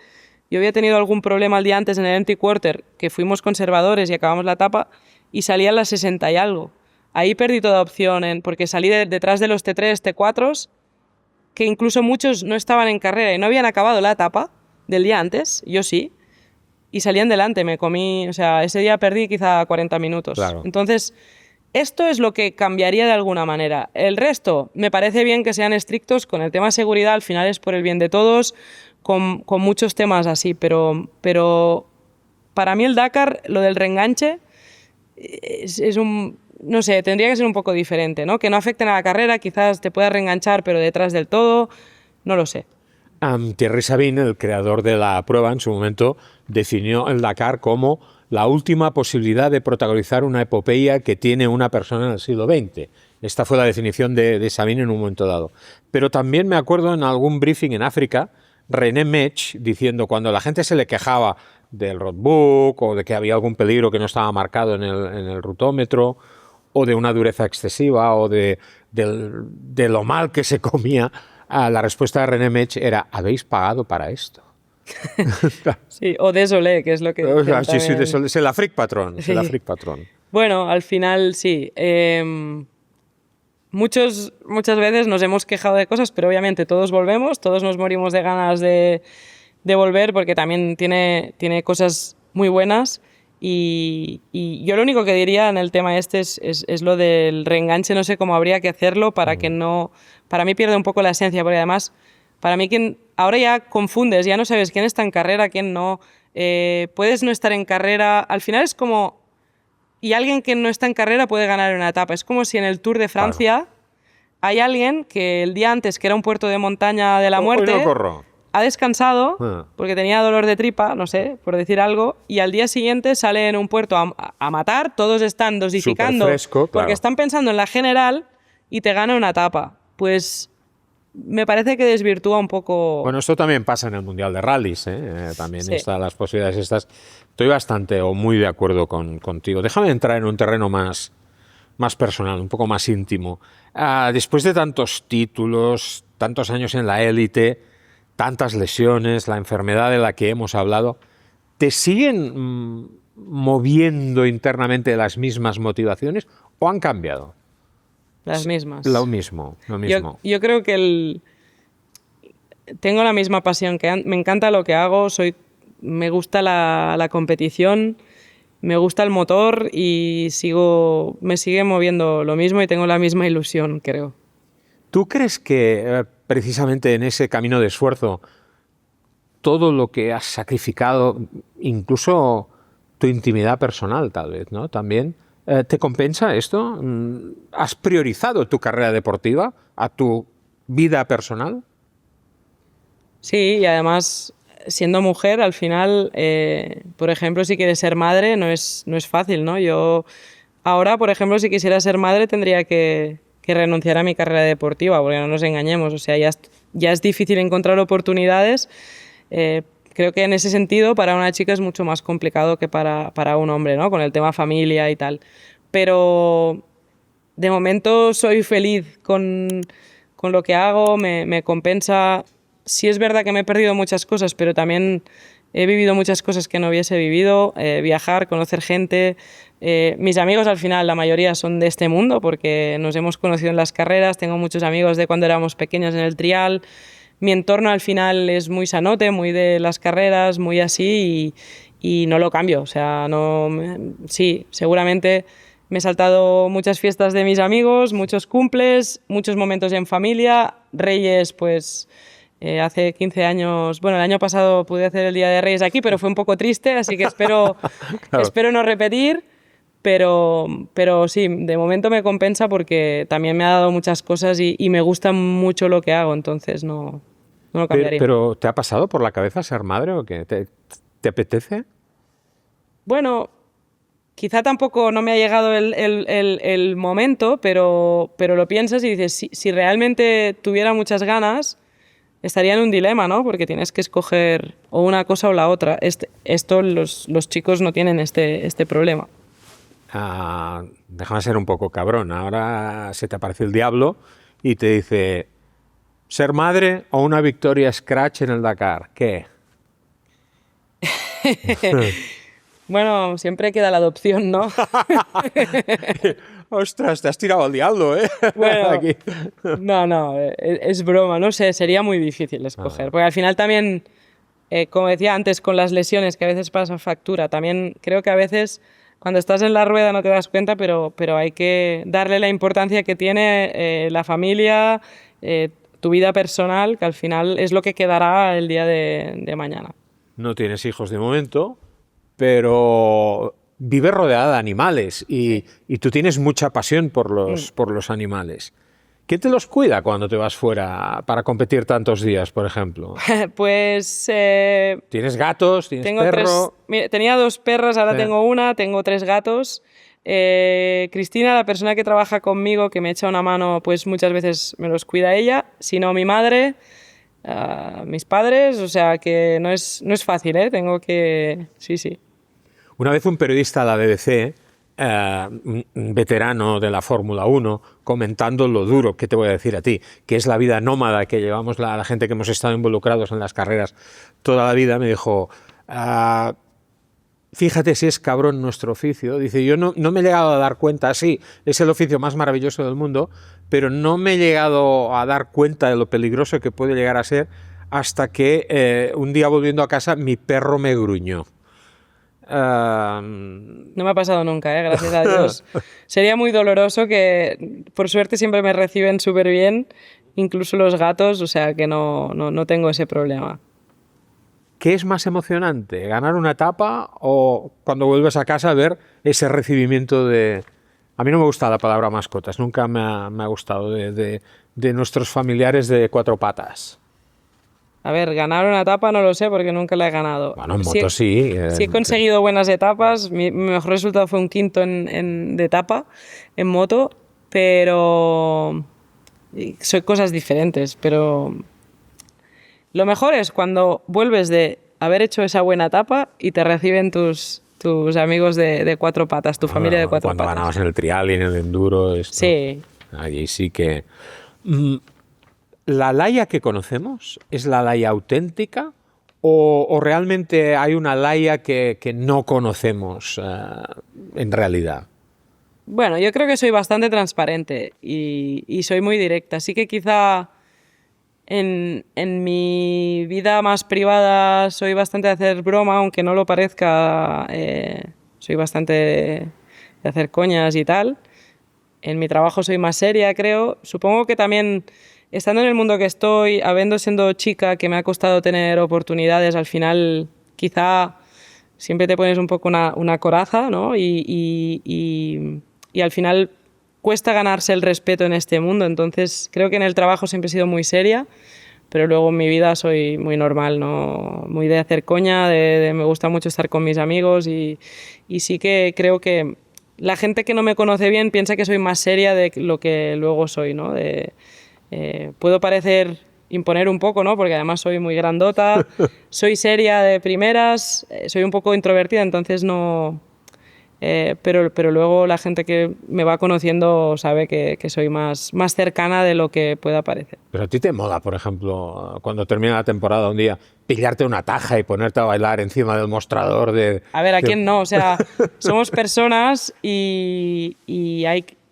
Yo había tenido algún problema el día antes en el empty quarter, que fuimos conservadores y acabamos la etapa, y salía en las 60 y algo. Ahí perdí toda opción, porque salí detrás de los T3, T4s, que incluso muchos no estaban en carrera y no habían acabado la etapa del día antes, yo sí, y salían delante, me comí, o sea, ese día perdí quizá 40 minutos. Claro. Entonces, esto es lo que cambiaría de alguna manera. El resto, me parece bien que sean estrictos con el tema de seguridad, al final es por el bien de todos, con muchos temas así, pero para mí el Dakar, lo del reenganche, es un... No sé, tendría que ser un poco diferente, ¿no? Que no afecten a la carrera, quizás te puedas reenganchar, pero detrás del todo, no lo sé. Thierry Sabine, el creador de la prueba, en su momento definió el Dakar como la última posibilidad de protagonizar una epopeya que tiene una persona en el siglo XX. Esta fue la definición de Sabine en un momento dado. Pero también me acuerdo en algún briefing en África, René Mech diciendo, cuando la gente se le quejaba del roadbook o de que había algún peligro que no estaba marcado en el rutómetro, o de una dureza excesiva, o de lo mal que se comía, la respuesta de René Mech era: ¿habéis pagado para esto? Sí, o désolé, que es lo que... O sea, sí, también... c'est l'Afrique patron. Sí. Patron. Bueno, al final sí. Muchas veces nos hemos quejado de cosas, pero obviamente todos volvemos, todos nos morimos de ganas de volver, porque también tiene cosas muy buenas. Y yo lo único que diría en el tema este es lo del reenganche. No sé cómo habría que hacerlo para que no... Para mí pierde un poco la esencia, porque además, para mí ahora ya confundes, ya no sabes quién está en carrera, quién no. Puedes no estar en carrera. Al final es como... Y alguien que no está en carrera puede ganar una etapa. Es como si en el Tour de Francia hay alguien que el día antes, que era un puerto de montaña de la muerte, Hoy no corro. ha descansado porque tenía dolor de tripa, no sé, por decir algo, y al día siguiente sale en un puerto a matar, todos están dosificando Superfresco, claro. porque están pensando en la general y te gana una etapa. Pues me parece que desvirtúa un poco... Bueno, esto también pasa en el Mundial de Rallys, ¿eh? También Sí. están las posibilidades estas. Estoy bastante o muy de acuerdo contigo. Déjame entrar en un terreno más personal, un poco más íntimo. Después de tantos títulos, tantos años en la élite, tantas lesiones, la enfermedad de la que hemos hablado, ¿te siguen moviendo internamente las mismas motivaciones o han cambiado? Las mismas. Lo mismo. Yo creo que tengo la misma pasión, me encanta lo que hago, me gusta la competición, me gusta el motor y me sigue moviendo lo mismo y tengo la misma ilusión, creo. ¿Tú crees que precisamente en ese camino de esfuerzo, todo lo que has sacrificado, incluso tu intimidad personal tal vez, ¿no? También, ¿te compensa esto? ¿Has priorizado tu carrera deportiva a tu vida personal? Sí, y además, siendo mujer, al final, por ejemplo, si quieres ser madre, no es fácil, ¿no? Yo ahora, por ejemplo, si quisiera ser madre, tendría que renunciar a mi carrera deportiva, porque no nos engañemos, o sea, ya es difícil encontrar oportunidades. Creo que en ese sentido para una chica es mucho más complicado que para un hombre, ¿no? Con el tema familia y tal. Pero de momento soy feliz con lo que hago, me compensa. Sí es verdad que me he perdido muchas cosas, pero también he vivido muchas cosas que no hubiese vivido. Viajar, conocer gente. Mis amigos al final, la mayoría son de este mundo porque nos hemos conocido en las carreras. Tengo muchos amigos de cuando éramos pequeños en el trial. Mi entorno al final es muy sanote, muy de las carreras, muy así y no lo cambio. O sea, sí, seguramente me he saltado muchas fiestas de mis amigos, muchos cumples, muchos momentos en familia. Reyes, pues hace 15 años, bueno, el año pasado pude hacer el Día de Reyes aquí, pero fue un poco triste, así que espero no repetir. Pero sí, de momento me compensa porque también me ha dado muchas cosas y me gusta mucho lo que hago, entonces no lo cambiaría. ¿Pero te ha pasado por la cabeza ser madre o qué? ¿Te apetece? Bueno, quizá tampoco no me ha llegado el momento, pero lo piensas y dices, si realmente tuviera muchas ganas, estaría en un dilema, ¿no? Porque tienes que escoger o una cosa o la otra. Esto los chicos no tienen este problema. Déjame ser un poco cabrón. Ahora se te aparece el diablo y te dice, ¿ser madre o una victoria scratch en el Dakar? ¿Qué? Bueno, siempre queda la adopción, ¿no? Ostras, te has tirado al diablo, ¿eh? Bueno, Aquí. no, es broma, no sé, sería muy difícil escoger. Porque al final también, como decía antes, con las lesiones que a veces pasan factura, también creo que a veces cuando estás en la rueda no te das cuenta, pero hay que darle la importancia que tiene la familia, tu vida personal, que al final es lo que quedará el día de mañana. No tienes hijos de momento, pero vives rodeada de animales y tú tienes mucha pasión por los animales. ¿Quién te los cuida cuando te vas fuera para competir tantos días, por ejemplo? Pues... ¿Tienes gatos? ¿Tienes perro? Tenía 2 perras, ahora Sí. tengo una, tengo 3 gatos. Cristina, la persona que trabaja conmigo, que me echa una mano, pues muchas veces me los cuida ella. Si no, mi madre, mis padres, o sea que no es fácil, ¿eh? Tengo que... Sí. Una vez un periodista de la BBC un veterano de la Fórmula 1 comentando lo duro, ¿qué te voy a decir a ti? Que es la vida nómada que llevamos la gente que hemos estado involucrados en las carreras toda la vida. Me dijo, fíjate si es cabrón nuestro oficio. Dice, yo no me he llegado a dar cuenta, sí, es el oficio más maravilloso del mundo, pero no me he llegado a dar cuenta de lo peligroso que puede llegar a ser hasta que un día volviendo a casa mi perro me gruñó. No me ha pasado nunca, gracias a Dios. Sería muy doloroso, que por suerte siempre me reciben súper bien, incluso los gatos, o sea que no tengo ese problema. ¿Qué es más emocionante, ganar una etapa o cuando vuelves a casa ver ese recibimiento de... A mí no me gusta la palabra mascotas, nunca me ha gustado, de nuestros familiares de cuatro patas. A ver, ganar una etapa no lo sé porque nunca la he ganado. Bueno, en moto sí. Sí he conseguido buenas etapas. Mi mejor resultado fue un quinto de etapa en moto, pero son cosas diferentes. Pero lo mejor es cuando vuelves de haber hecho esa buena etapa y te reciben tus amigos de cuatro patas, tu familia de cuatro patas. Cuando ganabas en el trial y en el enduro. Esto, sí. Allí sí que... ¿La Laia que conocemos es la Laia auténtica o realmente hay una Laia que no conocemos en realidad? Bueno, yo creo que soy bastante transparente y soy muy directa. Así que quizá en mi vida más privada soy bastante de hacer broma, aunque no lo parezca. Soy bastante de hacer coñas y tal. En mi trabajo soy más seria, creo. Supongo que también... Estando en el mundo que estoy, siendo chica, que me ha costado tener oportunidades, al final quizá siempre te pones un poco una coraza, ¿no? Y al final cuesta ganarse el respeto en este mundo. Entonces creo que en el trabajo siempre he sido muy seria, pero luego en mi vida soy muy normal, ¿no? Muy de hacer coña, me gusta mucho estar con mis amigos y sí que creo que la gente que no me conoce bien piensa que soy más seria de lo que luego soy, ¿no? Puedo parecer imponer un poco, ¿no? Porque además soy muy grandota, soy seria de primeras, soy un poco introvertida, entonces no... pero luego la gente que me va conociendo sabe que soy más cercana de lo que pueda parecer. Pero a ti te mola, por ejemplo, cuando termina la temporada un día, pillarte una taja y ponerte a bailar encima del mostrador de... A ver, ¿a quién no? O sea, somos personas y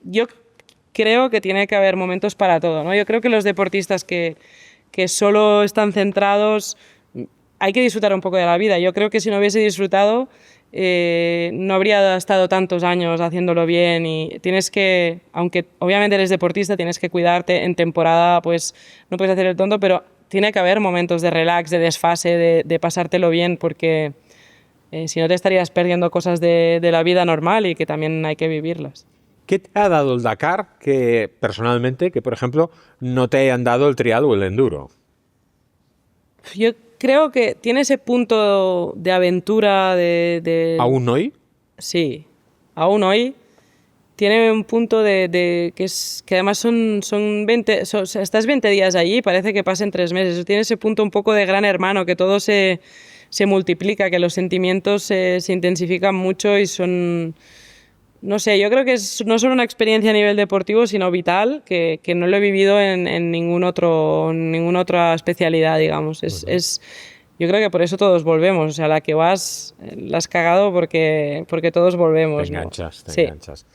yo creo que tiene que haber momentos para todo, ¿no? Yo creo que los deportistas que solo están centrados, hay que disfrutar un poco de la vida. Yo creo que si no hubiese disfrutado, no habría estado tantos años haciéndolo bien y tienes que, aunque obviamente eres deportista, tienes que cuidarte. En temporada pues no puedes hacer el tonto, pero tiene que haber momentos de relax, de desfase, de pasártelo bien, porque si no te estarías perdiendo cosas de la vida normal y que también hay que vivirlas. ¿Qué te ha dado el Dakar que, personalmente, que por ejemplo, no te hayan dado el trial o el enduro? Yo creo que tiene ese punto de aventura de... ¿Aún hoy? Sí, aún hoy. Tiene un punto que además son 20... estás 20 días allí y parece que pasen 3 meses. Tiene ese punto un poco de gran hermano, que todo se multiplica, que los sentimientos se intensifican mucho y son... No sé, yo creo que es no solo una experiencia a nivel deportivo, sino vital, que no lo he vivido en ninguna otra especialidad, digamos. Yo creo que por eso todos volvemos. O sea, la que vas, la has cagado porque todos volvemos. Te enganchas, ¿no? te enganchas.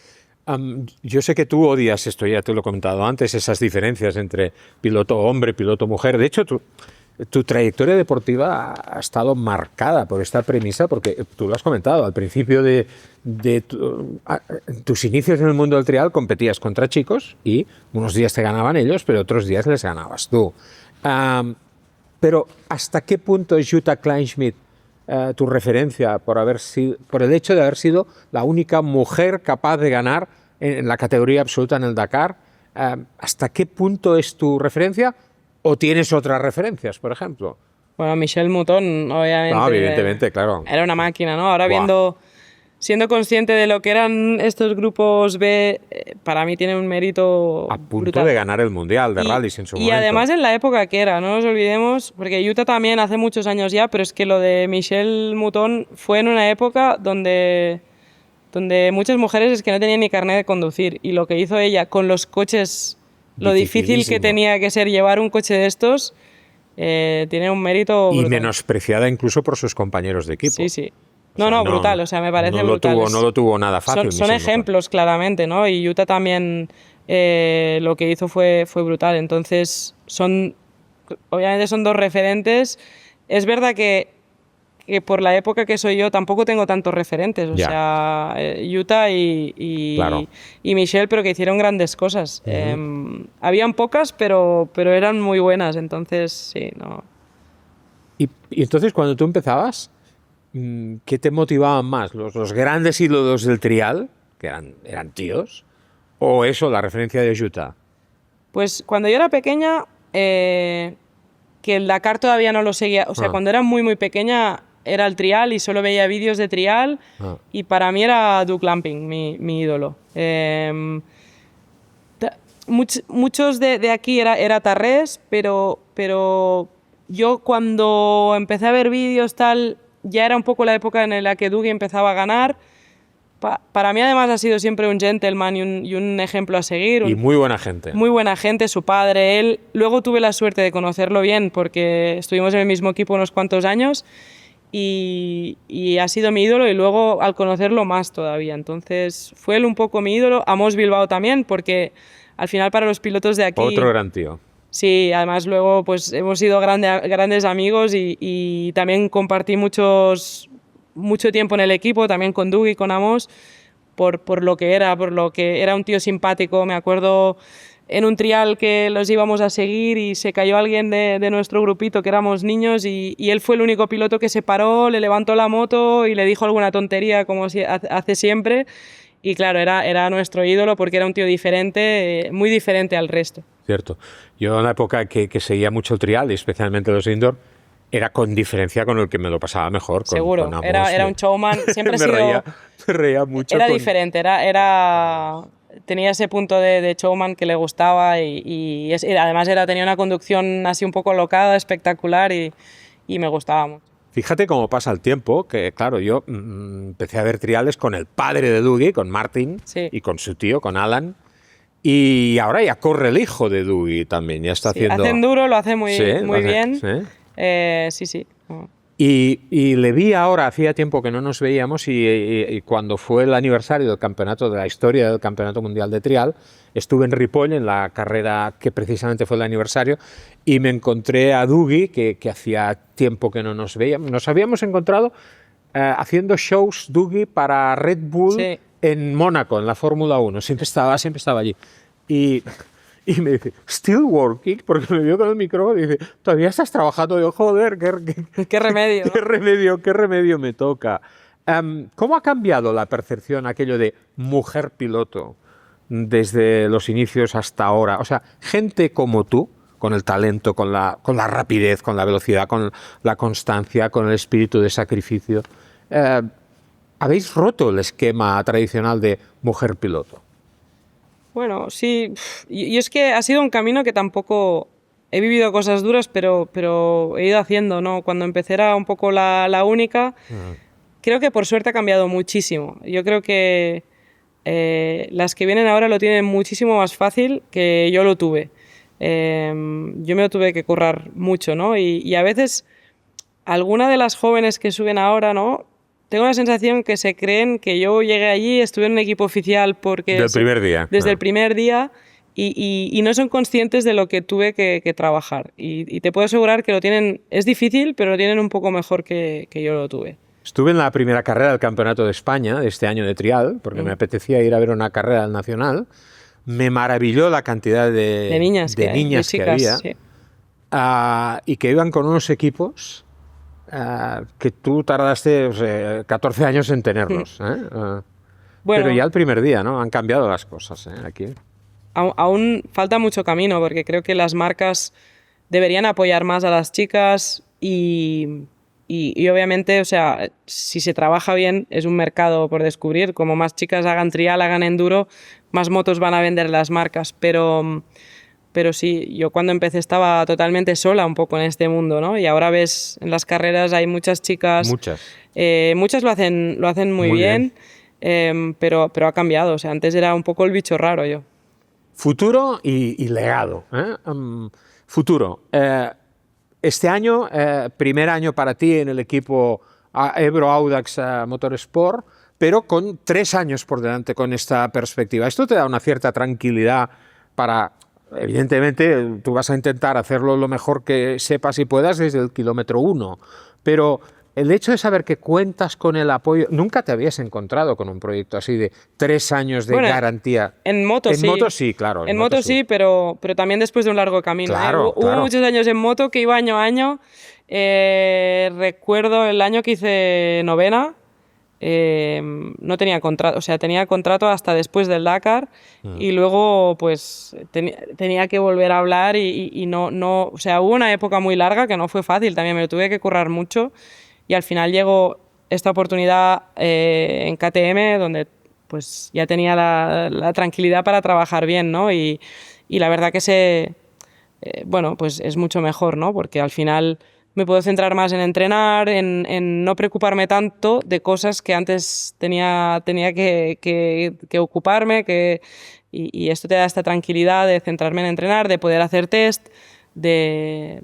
Yo sé que tú odias esto, ya te lo he comentado antes, esas diferencias entre piloto hombre, piloto mujer. De hecho, tu trayectoria deportiva ha estado marcada por esta premisa, porque tú lo has comentado, al principio de tus inicios en el mundo del trial competías contra chicos y unos días te ganaban ellos, pero otros días les ganabas tú. Pero ¿hasta qué punto es Jutta Kleinschmidt tu referencia por el hecho de haber sido la única mujer capaz de ganar en la categoría absoluta en el Dakar? ¿Hasta qué punto es tu referencia? ¿O tienes otras referencias, por ejemplo? Bueno, Michèle Mouton, obviamente. No, evidentemente, claro. Era una máquina, ¿no? Ahora siendo consciente de lo que eran estos grupos B, para mí tiene un mérito a punto brutal. De ganar el Mundial de rallies en su momento. Y además en la época que era, no nos olvidemos, porque Jutta también hace muchos años ya, pero es que lo de Michèle Mouton fue en una época donde donde muchas mujeres es que no tenían ni carnet de conducir, y lo que hizo ella con los coches, lo difícil que tenía que ser llevar un coche de estos, tiene un mérito Y brutal. menospreciada incluso por sus compañeros de equipo. Sí, sí. O sea, No, brutal, o sea, me parece brutal. No lo tuvo nada fácil. Son ejemplos, claramente, ¿no? Y Yuta también lo que hizo fue brutal. Entonces, obviamente son dos referentes. Es verdad que por la época que soy yo tampoco tengo tantos referentes. O sea, Yuta y Michelle, pero que hicieron grandes cosas. Habían pocas, pero eran muy buenas. Entonces, sí, no. Y entonces, cuando tú empezabas, ¿qué te motivaban más? ¿Los grandes ídolos del trial, que eran tíos? ¿O eso, la referencia de Yuta? Pues cuando yo era pequeña, que el Dakar todavía no lo seguía. O sea, cuando era muy, muy pequeña era el trial y solo veía vídeos de trial. Y para mí era Doug Lamping, mi ídolo. Muchos de aquí era Tarrés, pero yo cuando empecé a ver vídeos tal, ya era un poco la época en la que Dougie empezaba a ganar. Para mí además ha sido siempre un gentleman y un ejemplo a seguir. Y muy buena gente. Muy buena gente, su padre, él. Luego tuve la suerte de conocerlo bien porque estuvimos en el mismo equipo unos cuantos años y ha sido mi ídolo, y luego al conocerlo más todavía. Entonces fue él un poco mi ídolo. Amos Bilbao también, porque al final para los pilotos de aquí... Otro gran tío. Sí, además luego pues hemos sido grandes amigos y también compartí mucho tiempo en el equipo, también con Dougie y con Amos, por lo que era un tío simpático. Me acuerdo en un trial que los íbamos a seguir y se cayó alguien de nuestro grupito, que éramos niños, y él fue el único piloto que se paró, le levantó la moto y le dijo alguna tontería, como hace siempre. Y claro, era nuestro ídolo porque era un tío diferente, muy diferente al resto. Cierto. Yo en la época que seguía mucho el trial, y especialmente los indoor, era con diferencia con el que me lo pasaba mejor. Seguro, con Amos, era un showman, siempre ha sido... me reía mucho. Era diferente, tenía ese punto de showman que le gustaba y además tenía una conducción así un poco locada, espectacular, y me gustaba mucho. Fíjate cómo pasa el tiempo, que claro, yo empecé a ver triales con el padre de Dougie, con Martin, y con su tío, con Alan, y ahora ya corre el hijo de Dougie también, ya está haciendo... Hace enduro, lo hace muy bien. Sí. Y le vi ahora, hacía tiempo que no nos veíamos, y cuando fue el aniversario del campeonato, de la historia del Campeonato Mundial de Trial, estuve en Ripoll, en la carrera que precisamente fue el aniversario, y me encontré a Dougie, que hacía tiempo que no nos veíamos. Nos habíamos encontrado haciendo shows, Dougie, para Red Bull en Mónaco, en la Fórmula 1. Siempre estaba allí. Y me dice, ¿still working? Porque me vio con el micrófono y dice, ¿todavía estás trabajando? Y yo, joder, qué remedio, ¿no? qué remedio me toca. ¿Cómo ha cambiado la percepción aquello de mujer piloto desde los inicios hasta ahora? O sea, gente como tú, con el talento, con la rapidez, con la velocidad, con la constancia, con el espíritu de sacrificio, ¿habéis roto el esquema tradicional de mujer piloto? Bueno, sí, y es que ha sido un camino que tampoco... He vivido cosas duras, pero he ido haciendo, ¿no? Cuando empecé era un poco la única. Creo que por suerte ha cambiado muchísimo. Yo creo que las que vienen ahora lo tienen muchísimo más fácil que yo lo tuve. Yo me lo tuve que currar mucho, ¿no? Y a veces alguna de las jóvenes que suben ahora, ¿no? Tengo la sensación que se creen que yo llegué allí, estuve en un equipo oficial porque... Desde el primer día, y no son conscientes de lo que tuve que trabajar. Y te puedo asegurar que lo tienen... Es difícil, pero lo tienen un poco mejor que yo lo tuve. Estuve en la primera carrera del Campeonato de España de este año de trial, porque me apetecía ir a ver una carrera al Nacional. Me maravilló la cantidad de niñas que había. Sí. Y que iban con unos equipos... que tú tardaste 14 años en tenerlos. Bueno, pero ya el primer día, ¿no? Han cambiado las cosas aquí. Aún falta mucho camino, porque creo que las marcas deberían apoyar más a las chicas y obviamente, o sea, si se trabaja bien, es un mercado por descubrir. Como más chicas hagan trial, hagan enduro, más motos van a vender las marcas. Pero sí, yo cuando empecé estaba totalmente sola un poco en este mundo, ¿no? Y ahora ves en las carreras hay muchas chicas. Muchas lo hacen muy bien. pero ha cambiado. O sea, antes era un poco el bicho raro yo. Futuro y legado. Futuro. Este año, primer año para ti en el equipo Ebro Audax Motorsport, pero con 3 años por delante con esta perspectiva. Esto te da una cierta tranquilidad para, evidentemente, tú vas a intentar hacerlo lo mejor que sepas y puedas desde el kilómetro 1, pero el hecho de saber que cuentas con el apoyo, nunca te habías encontrado con un proyecto así de 3 años de garantía. En moto sí. En moto sí, claro. En moto sí, pero también después de un largo camino. Claro, Hubo muchos años en moto que iba año a año. Recuerdo el año que hice novena, no tenía contrato, o sea, tenía contrato hasta después del Dakar y luego pues tenía que volver a hablar y no, o sea, hubo una época muy larga que no fue fácil, también me lo tuve que currar mucho y al final llegó esta oportunidad en KTM donde pues ya tenía la tranquilidad para trabajar bien, ¿no? Y la verdad que bueno, pues es mucho mejor, ¿no? Porque al final me puedo centrar más en entrenar, en no preocuparme tanto de cosas que antes tenía que ocuparme, y esto te da esta tranquilidad de centrarme en entrenar, de poder hacer test, de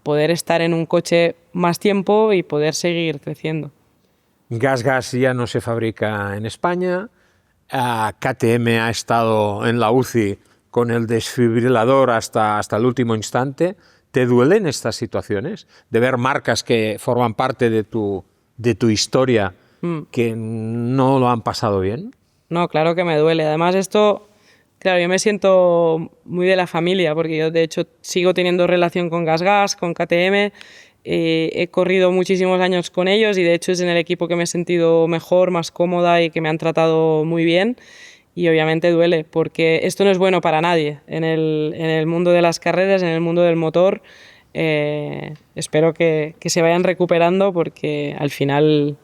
poder estar en un coche más tiempo y poder seguir creciendo. GasGas ya no se fabrica en España, KTM ha estado en la UCI con el desfibrilador hasta el último instante. ¿Te duelen estas situaciones de ver marcas que forman parte de tu historia que no lo han pasado bien? No, claro que me duele. Además esto, claro, yo me siento muy de la familia porque yo de hecho sigo teniendo relación con GasGas, con KTM. He corrido muchísimos años con ellos y de hecho es en el equipo que me he sentido mejor, más cómoda y que me han tratado muy bien. Y obviamente duele, porque esto no es bueno para nadie. En el mundo de las carreras, en el mundo del motor, espero que se vayan recuperando porque al final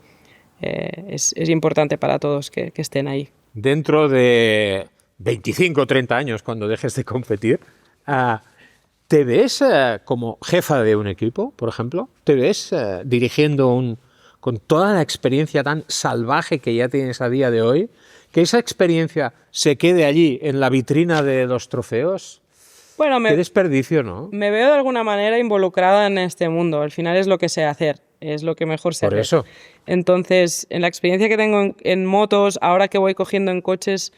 es importante para todos que estén ahí. Dentro de 25 o 30 años, cuando dejes de competir, ¿te ves como jefa de un equipo, por ejemplo? ¿Te ves dirigiendo con toda la experiencia tan salvaje que ya tienes a día de hoy? ¿Que esa experiencia se quede allí en la vitrina de los trofeos? Bueno, qué desperdicio, ¿no? Me veo de alguna manera involucrada en este mundo. Al final es lo que sé hacer, es lo que mejor sé hacer. Por eso. Entonces, en la experiencia que tengo en motos, ahora que voy cogiendo en coches,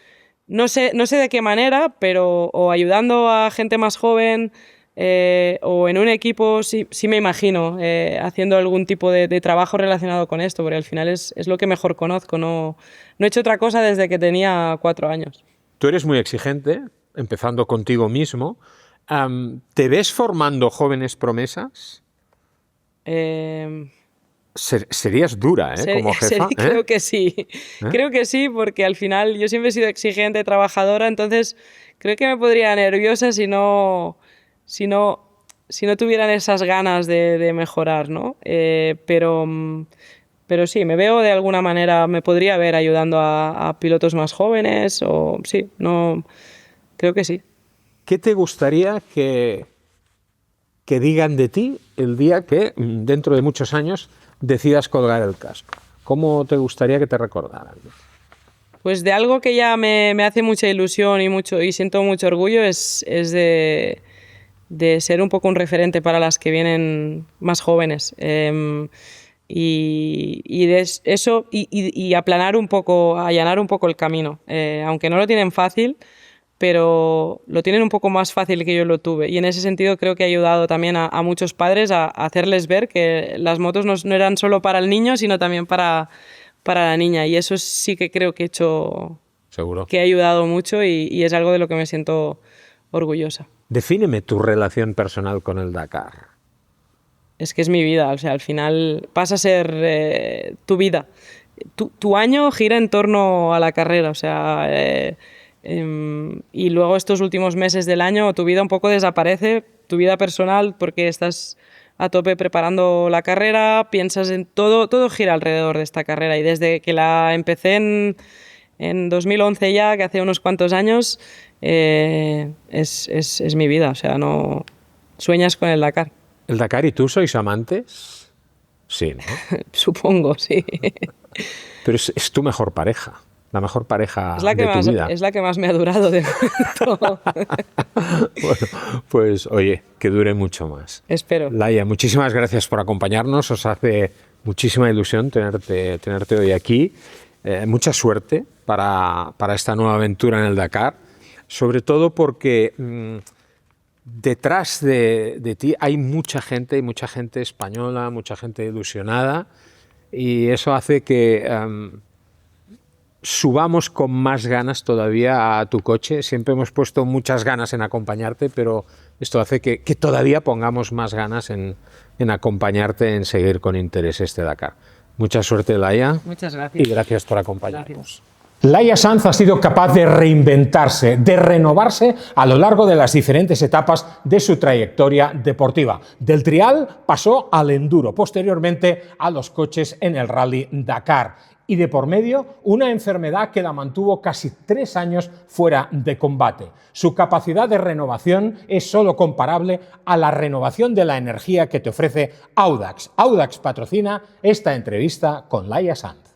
no sé de qué manera, pero o ayudando a gente más joven o en un equipo, sí me imagino haciendo algún tipo de trabajo relacionado con esto, porque al final es lo que mejor conozco. No he hecho otra cosa desde que tenía 4 años. Tú eres muy exigente, empezando contigo mismo. ¿Te ves formando jóvenes promesas? Serías dura, como jefa. Creo que sí. Creo que sí, porque al final yo siempre he sido exigente, trabajadora, entonces creo que me pondría nerviosa si no tuvieran esas ganas de mejorar, ¿no? Pero sí, me veo de alguna manera, me podría ver ayudando a pilotos más jóvenes, o sí, no, creo que sí. ¿Qué te gustaría que digan de ti el día que, dentro de muchos años, decidas colgar el casco? ¿Cómo te gustaría que te recordaran? Pues de algo que ya me hace mucha ilusión y siento mucho orgullo es de ser un poco un referente para las que vienen más jóvenes. Y de eso y allanar un poco el camino. Aunque no lo tienen fácil, pero lo tienen un poco más fácil que yo lo tuve. Y en ese sentido creo que ha ayudado también a muchos padres a hacerles ver que las motos no eran solo para el niño, sino también para la niña. Y eso sí que creo que he hecho... Seguro. Que ha ayudado mucho y es algo de lo que me siento orgullosa. Defíneme tu relación personal con el Dakar. Es que es mi vida, o sea, al final pasa a ser tu vida. Tu año gira en torno a la carrera, o sea... y luego estos últimos meses del año tu vida un poco desaparece, tu vida personal, porque estás a tope preparando la carrera, piensas en todo gira alrededor de esta carrera, y desde que la empecé en 2011 ya, que hace unos cuantos años, es mi vida, o sea, no sueñas con el Dakar. ¿El Dakar y tú sois amantes? Sí, ¿no? Supongo, sí. Pero es tu mejor pareja, la mejor pareja de más, tu vida. Es la que más me ha durado de momento. Bueno, pues oye, que dure mucho más. Espero. Laia, muchísimas gracias por acompañarnos. Os hace muchísima ilusión tenerte hoy aquí. Mucha suerte para esta nueva aventura en el Dakar, sobre todo porque detrás de ti hay mucha gente española, mucha gente ilusionada, y eso hace que subamos con más ganas todavía a tu coche. Siempre hemos puesto muchas ganas en acompañarte, pero esto hace que todavía pongamos más ganas en acompañarte, en seguir con interés este Dakar. Mucha suerte, Laia. Muchas gracias. Y gracias por acompañarnos. Gracias. Laia Sanz ha sido capaz de reinventarse, de renovarse a lo largo de las diferentes etapas de su trayectoria deportiva. Del trial pasó al enduro, posteriormente a los coches en el Rally Dakar. Y de por medio, una enfermedad que la mantuvo casi 3 años fuera de combate. Su capacidad de renovación es solo comparable a la renovación de la energía que te ofrece Audax. Audax patrocina esta entrevista con Laia Sanz.